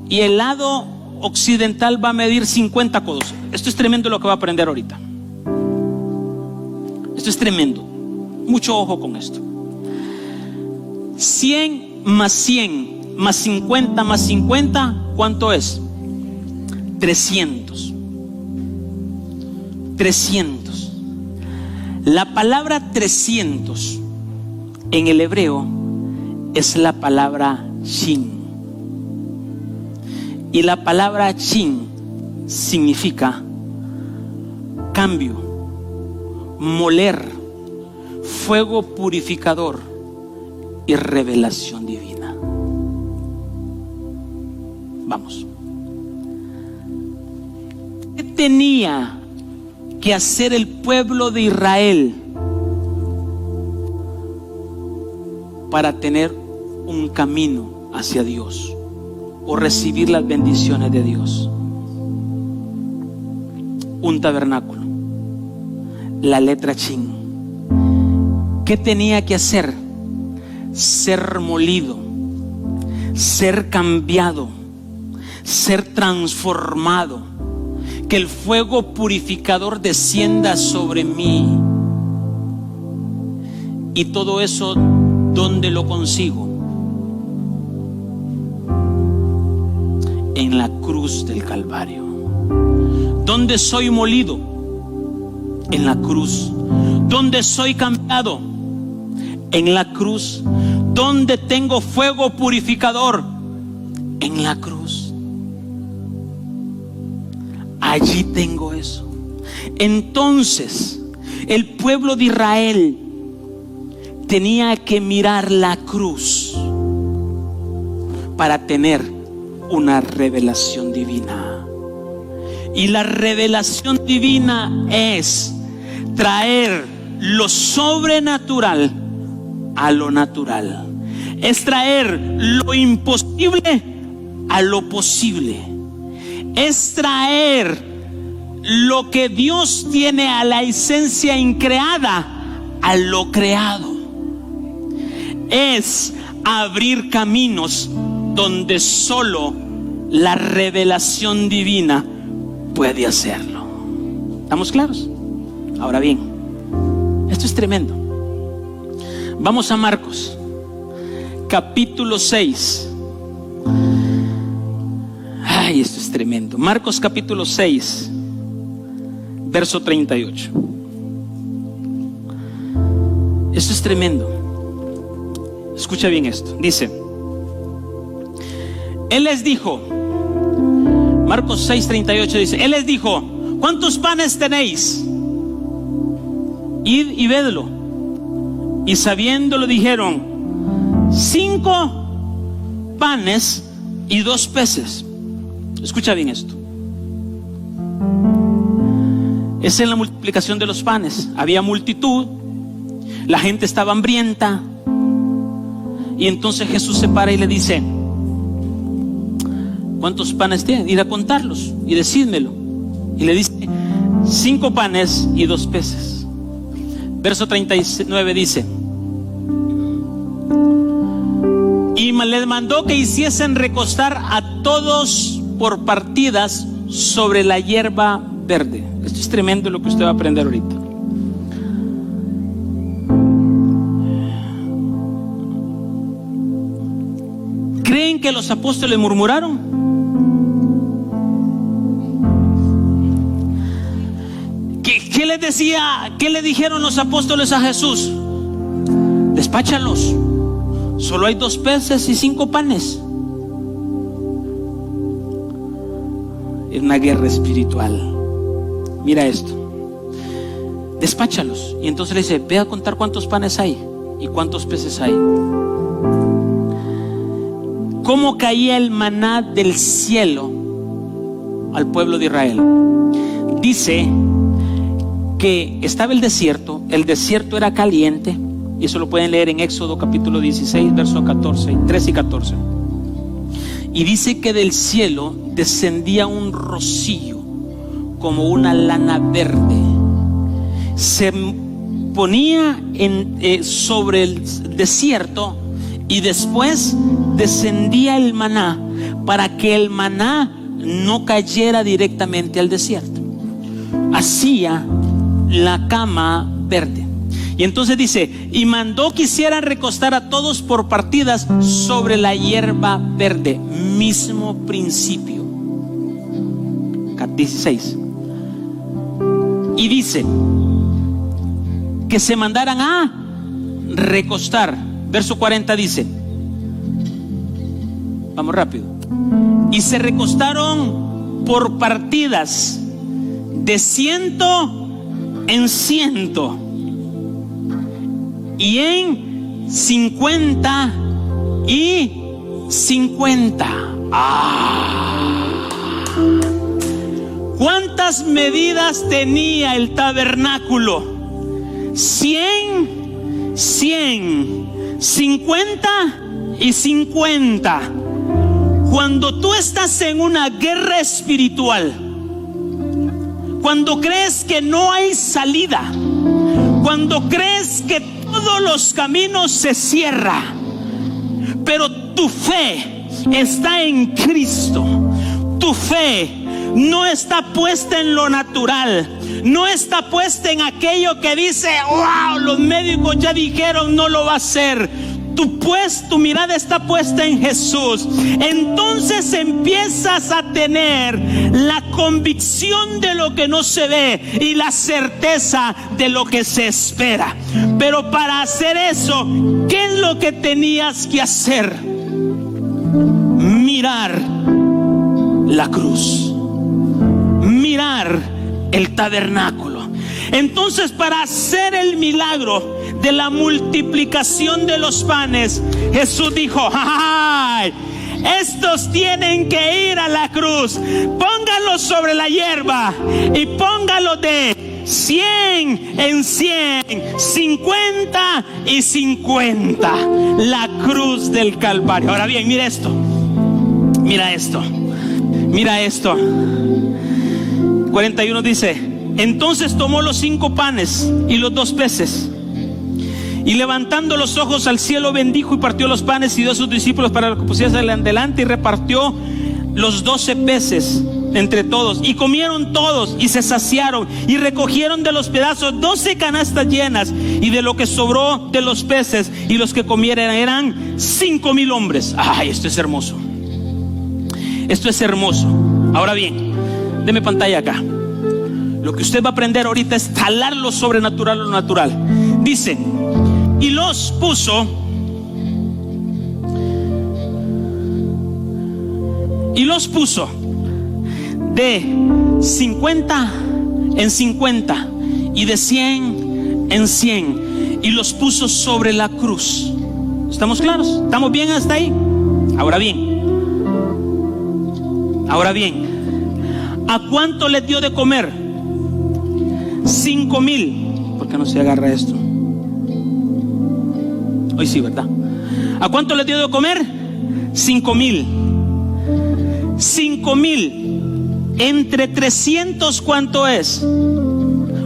y el lado occidental va a medir 50 codos. Esto es tremendo lo que va a aprender ahorita. Esto es tremendo. Mucho ojo con esto. 100 más 100 más 50 más 50, ¿cuánto es? 300. 300. La palabra 300 en el hebreo es la palabra shin. Y la palabra shin significa cambio, moler, fuego purificador y revelación divina. Vamos. ¿Qué tenía que hacer el pueblo de Israel para tener un camino hacia Dios o recibir las bendiciones de Dios? Un tabernáculo, la letra Shin. ¿Qué tenía que hacer? Ser molido, ser cambiado, ser transformado, que el fuego purificador descienda sobre mí. Y todo eso, ¿dónde lo consigo? En la cruz del Calvario. ¿Dónde soy molido? En la cruz. ¿Dónde soy cambiado? En la cruz. ¿Dónde tengo fuego purificador? En la cruz. Allí tengo eso. Entonces, el pueblo de Israel tenía que mirar la cruz para tener una revelación divina. Y la revelación divina es traer lo sobrenatural a lo natural. Es traer lo imposible a lo posible. Es traer lo que Dios tiene a la esencia increada a lo creado. Es abrir caminos donde solo la revelación divina puede hacerlo. ¿Estamos claros? Ahora bien, esto es tremendo. Vamos a Marcos, capítulo 6. Ay, esto es tremendo. Marcos capítulo 6, verso 38. Esto es tremendo. Escucha bien esto. Dice: Él les dijo, Marcos 6:38 dice, Él les dijo: ¿cuántos panes tenéis? Id y vedlo. Y sabiéndolo dijeron: 5 panes y 2 peces. Escucha bien esto. Es en la multiplicación de los panes. Había multitud, la gente estaba hambrienta, y entonces Jesús se para y le dice: ¿cuántos panes tienen? Ir a contarlos y decídmelo. Y le dice: 5 panes y 2 peces. Verso 39 dice: y les mandó que hiciesen recostar a todos por partidas sobre la hierba verde. Esto es tremendo lo que usted va a aprender ahorita. ¿Creen que los apóstoles murmuraron? ¿Qué les decía? ¿Qué le dijeron los apóstoles a Jesús? Despáchalos. Solo hay 2 peces y 5 panes. Es una guerra espiritual. Mira esto. Despáchalos. Y entonces le dice: ve a contar cuántos panes hay y cuántos peces hay. ¿Cómo caía el maná del cielo al pueblo de Israel? Dice que estaba el desierto era caliente, y eso lo pueden leer en Éxodo capítulo 16, versos 13 y 14. Y dice que del cielo descendía un rocío como una lana verde. Se ponía sobre el desierto, y después descendía el maná, para que el maná no cayera directamente al desierto. Hacía la cama verde. Y entonces dice: y mandó que hicieran recostar a todos por partidas sobre la hierba verde. Mismo principio. 16. Y dice que se mandaran a recostar. Verso 40 dice, vamos rápido, y se recostaron por partidas de 100 en 100 y en 50 y 50. ¿Cuántas medidas tenía el tabernáculo? 100, 100, 50 y 50. Cuando tú estás en una guerra espiritual, cuando crees que no hay salida, cuando crees que todos los caminos se cierran, pero tu fe está en Cristo, tu fe no está puesta en lo natural, no está puesta en aquello que dice, wow, los médicos ya dijeron no lo va a hacer. Tu mirada está puesta en Jesús. Entonces empiezas a tener la convicción de lo que no se ve y la certeza de lo que se espera. Pero para hacer eso, ¿qué es lo que tenías que hacer? Mirar la cruz, mirar el tabernáculo. Entonces, para hacer el milagro de la multiplicación de los panes, Jesús dijo, ¡ay! Estos tienen que ir a la cruz. Póngalos sobre la hierba y póngalos de 100 en 100, 50 y 50. La cruz del Calvario. Ahora bien, mira esto. Mira esto. Mira esto. 41 dice, entonces tomó los 5 panes y los 2 peces, y levantando los ojos al cielo bendijo y partió los panes y dio a sus discípulos para que pusiesen delante, y repartió los 12 peces entre todos, y comieron todos y se saciaron, y recogieron de los pedazos 12 canastas llenas, y de lo que sobró de los peces y los que comieron eran 5,000 hombres. Ay, esto es hermoso. Esto es hermoso. Ahora bien, deme pantalla acá. Lo que usted va a aprender ahorita es jalar lo sobrenatural a lo natural. Dice, y los puso de 50 en 50 y de 100 en 100, y los puso sobre la cruz. ¿Estamos claros? ¿Estamos bien hasta ahí? Ahora bien, ¿a cuánto les dio de comer? 5,000. ¿Por qué no se agarra esto? Hoy sí, ¿verdad? ¿A cuánto les dio de comer? 5,000. 5,000 entre 300, ¿cuánto es?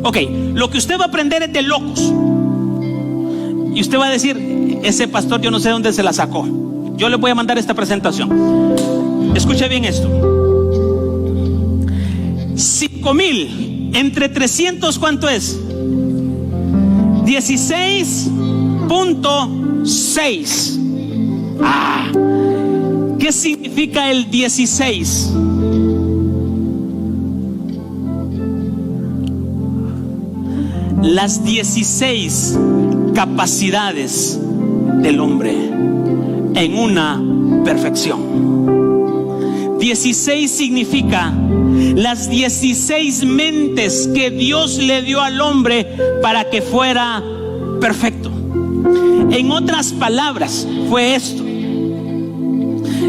Ok, lo que usted va a aprender es de locos. Y usted va a decir, ese pastor yo no sé dónde se la sacó. Yo le voy a mandar esta presentación. Escuche bien esto. 5,000 entre 300, ¿cuánto es? 16.6. ¿Qué significa el 16? Las 16 capacidades del hombre en una perfección. 16 significa las 16 mentes que Dios le dio al hombre para que fuera perfecto. En otras palabras, fue esto.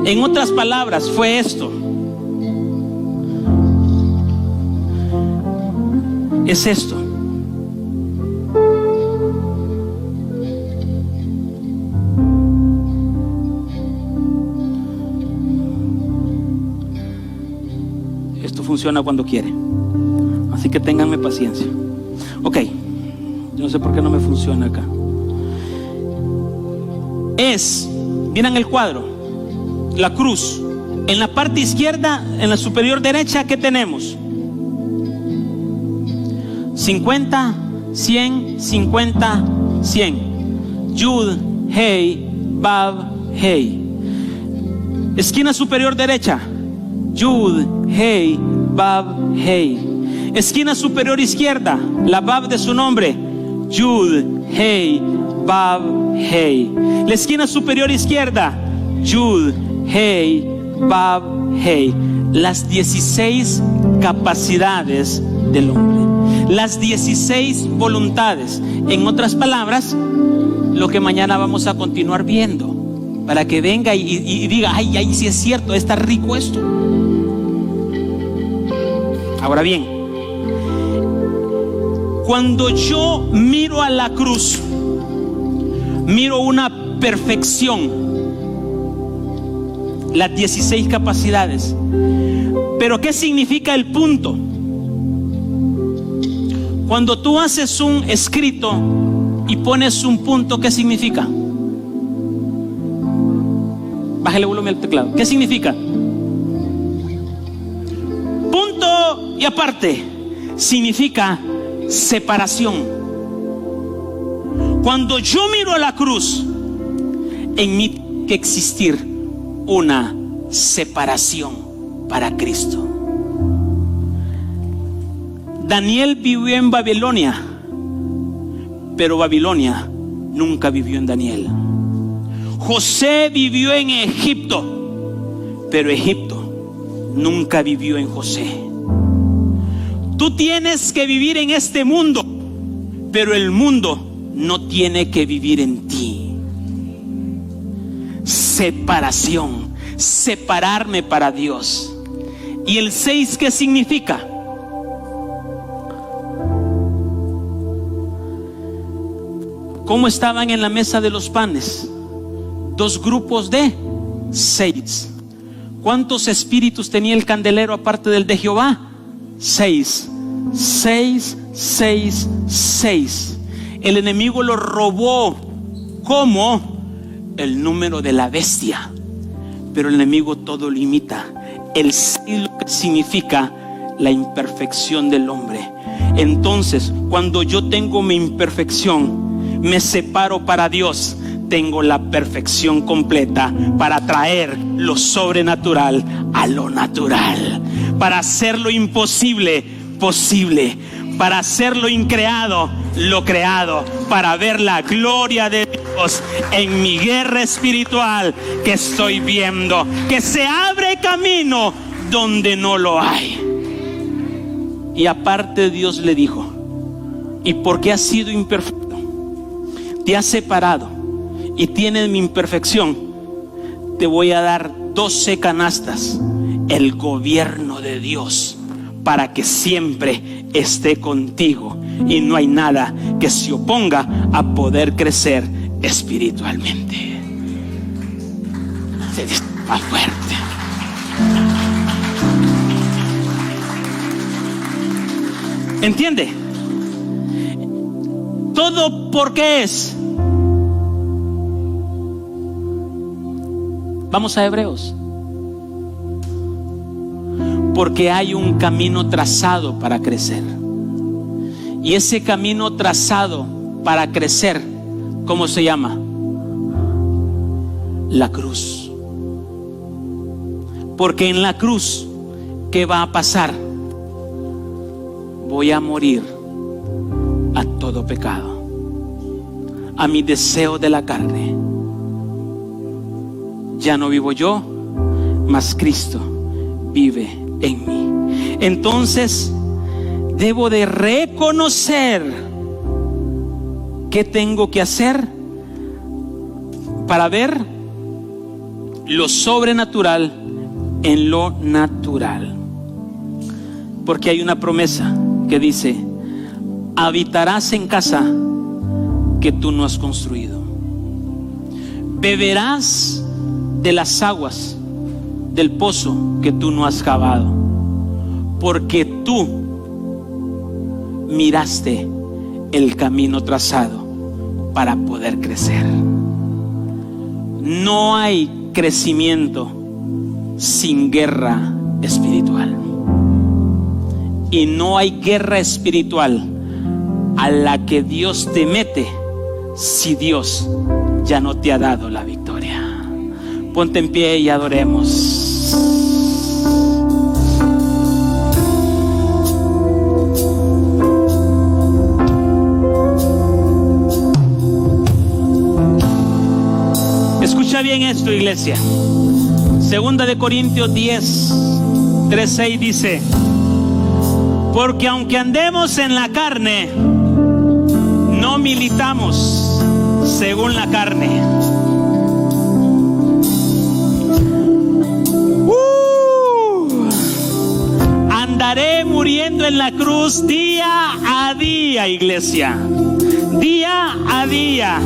En otras palabras, fue esto. Es esto. Esto funciona cuando quiere. Así que ténganme paciencia. Ok. Yo no sé por qué no me funciona acá. Miran el cuadro. La cruz. En la parte izquierda, en la superior derecha, ¿qué tenemos? 50, 100, 50, 100. Yud, Hey, Bab, Hey. Esquina superior derecha. Yud, Hey, Vav, Hey. Esquina superior izquierda, la Vav de su nombre, Yud, Hey, Vav, Hey. La esquina superior izquierda, Yud, Hey, Vav, Hey. Las 16 capacidades del hombre, las 16 voluntades. En otras palabras, lo que mañana vamos a continuar viendo, para que venga y diga, ay, sí es cierto, está rico esto. Ahora bien, cuando yo miro a la cruz, miro una perfección, las 16 capacidades. Pero ¿qué significa el punto? Cuando tú haces un escrito y pones un punto, ¿qué significa? Bájale volumen al teclado. ¿Qué significa? Punto y aparte. Significa separación. Cuando yo miro a la cruz, en mí tiene que existir una separación para Cristo. Daniel vivió en Babilonia, pero Babilonia nunca vivió en Daniel. José vivió en Egipto, pero Egipto nunca vivió en José. Tú tienes que vivir en este mundo, pero el mundo no tiene que vivir en ti. Separación, separarme para Dios. ¿Y el 6 qué significa? ¿Cómo estaban en la mesa de los panes? 2 grupos de 6. ¿Cuántos espíritus tenía el candelero aparte del de Jehová? 6. 6, 6, 6. El enemigo lo robó como el número de la bestia, pero el enemigo todo lo imita. El 6 significa la imperfección del hombre. Entonces, cuando yo tengo mi imperfección, me separo para Dios, tengo la perfección completa para traer lo sobrenatural a lo natural, para hacer lo imposible posible, para hacer lo increado lo creado, para ver la gloria de Dios en mi guerra espiritual que estoy viendo, que se abre camino donde no lo hay. Y aparte Dios le dijo, y porque has sido imperfecto, te has separado y tienes mi imperfección, te voy a dar 12 canastas, el gobierno de Dios, para que siempre esté contigo y no hay nada que se oponga a poder crecer espiritualmente. Se dice más fuerte. ¿Entiende? Todo porque es. Vamos a Hebreos. Porque hay un camino trazado para crecer. Y ese camino trazado para crecer, ¿cómo se llama? La cruz. Porque en la cruz, ¿qué va a pasar? Voy a morir a todo pecado, a mi deseo de la carne. Ya no vivo yo, mas Cristo vive en mí. Entonces debo de reconocer qué tengo que hacer para ver lo sobrenatural en lo natural. Porque hay una promesa que dice: habitarás en casa que tú no has construido, beberás de las aguas del pozo que tú no has cavado, porque tú miraste el camino trazado para poder crecer. No hay crecimiento sin guerra espiritual, y no hay guerra espiritual a la que Dios te mete si Dios ya no te ha dado la victoria. Ponte en pie y adoremos. bien esto, iglesia. Segunda de Corintios 10, 3, 6 dice: porque aunque andemos en la carne, no militamos según la carne. Andaré muriendo en la cruz día a día, iglesia. Día a día.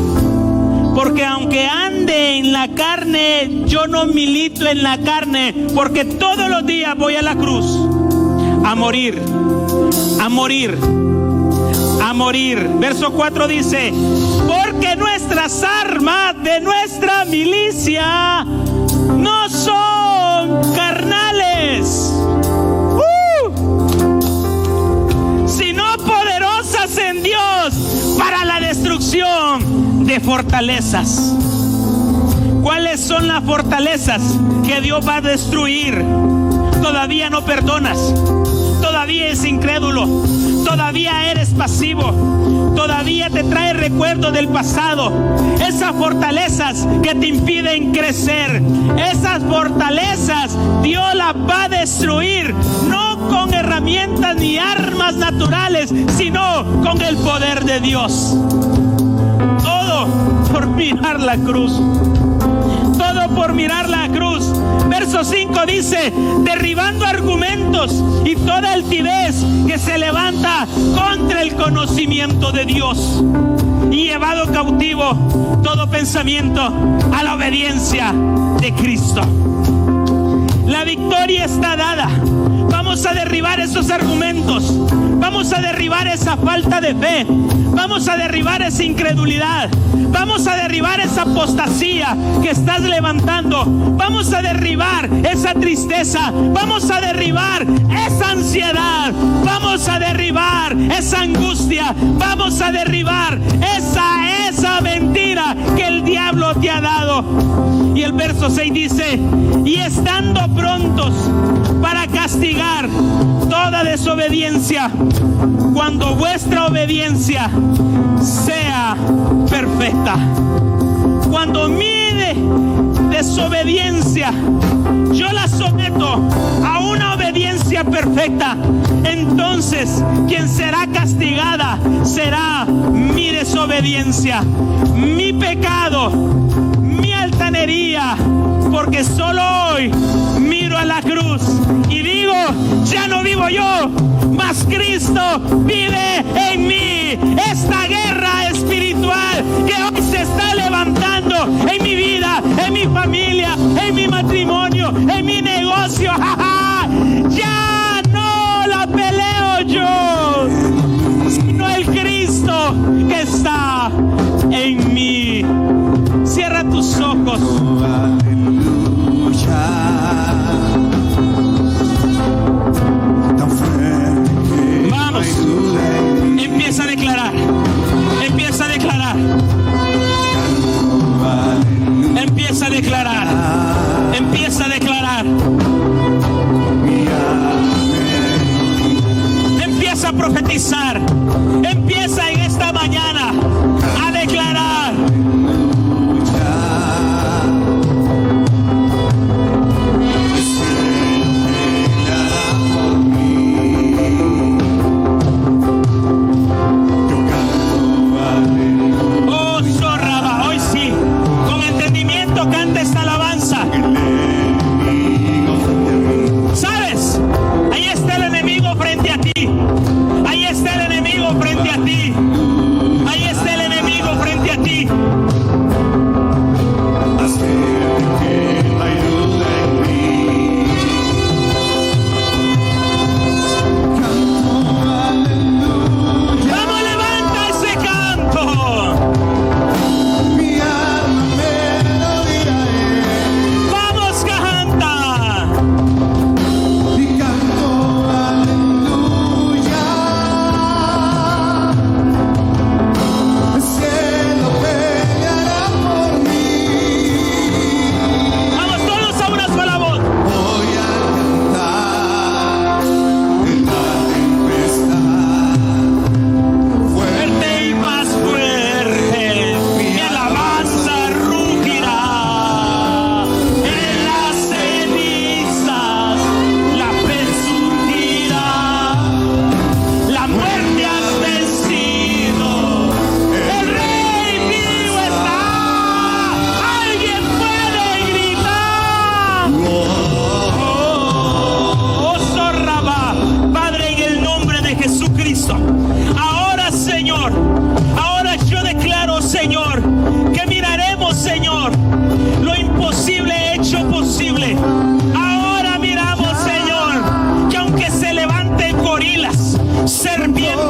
Porque aunque ande en la carne, yo no milito en la carne, porque todos los días voy a la cruz a morir, a morir, a morir. Verso 4 dice: porque nuestras armas de nuestra milicia no son carnales, sino poderosas en Dios para la destrucción de fortalezas. ¿Cuáles son las fortalezas que Dios va a destruir? Todavía no perdonas, todavía eres incrédulo, todavía eres pasivo, todavía te trae recuerdos del pasado. Esas fortalezas que te impiden crecer, esas fortalezas Dios las va a destruir, no con herramientas ni armas naturales, sino con el poder de Dios. Todo por mirar la cruz. Todo por mirar la cruz. Verso 5 dice: derribando argumentos y toda altivez que se levanta contra el conocimiento de Dios, y llevado cautivo todo pensamiento a la obediencia de Cristo. La victoria está dada. Vamos a derribar esos argumentos. Vamos a derribar esa falta de fe. Vamos a derribar esa incredulidad. Vamos a derribar esa apostasía que estás levantando. Vamos a derribar esa tristeza. Vamos a derribar esa ansiedad. Vamos a derribar esa angustia. Vamos a derribar esa mentira que el diablo te ha dado. Y el verso 6 dice: y estando prontos para castigar toda desobediencia, cuando vuestra obediencia sea perfecta. Cuando mi desobediencia yo la someto a una obediencia perfecta, entonces quien será castigada será mi desobediencia, mi pecado, mi altanería, porque solo hoy miro a la cruz y digo: ya no vivo yo, mas Cristo vive en mí. Esta guerra espiritual que hoy se está levantando en mi vida, en mi familia, en mi matrimonio, en mi negocio, ya no la peleo yo, sino el Cristo que está en mí. Cierra tus ojos. Vamos, empieza a declarar, empieza a declarar, empieza a declarar, empieza a declarar, empieza a profetizar, empieza en esta mañana a declarar. ser bien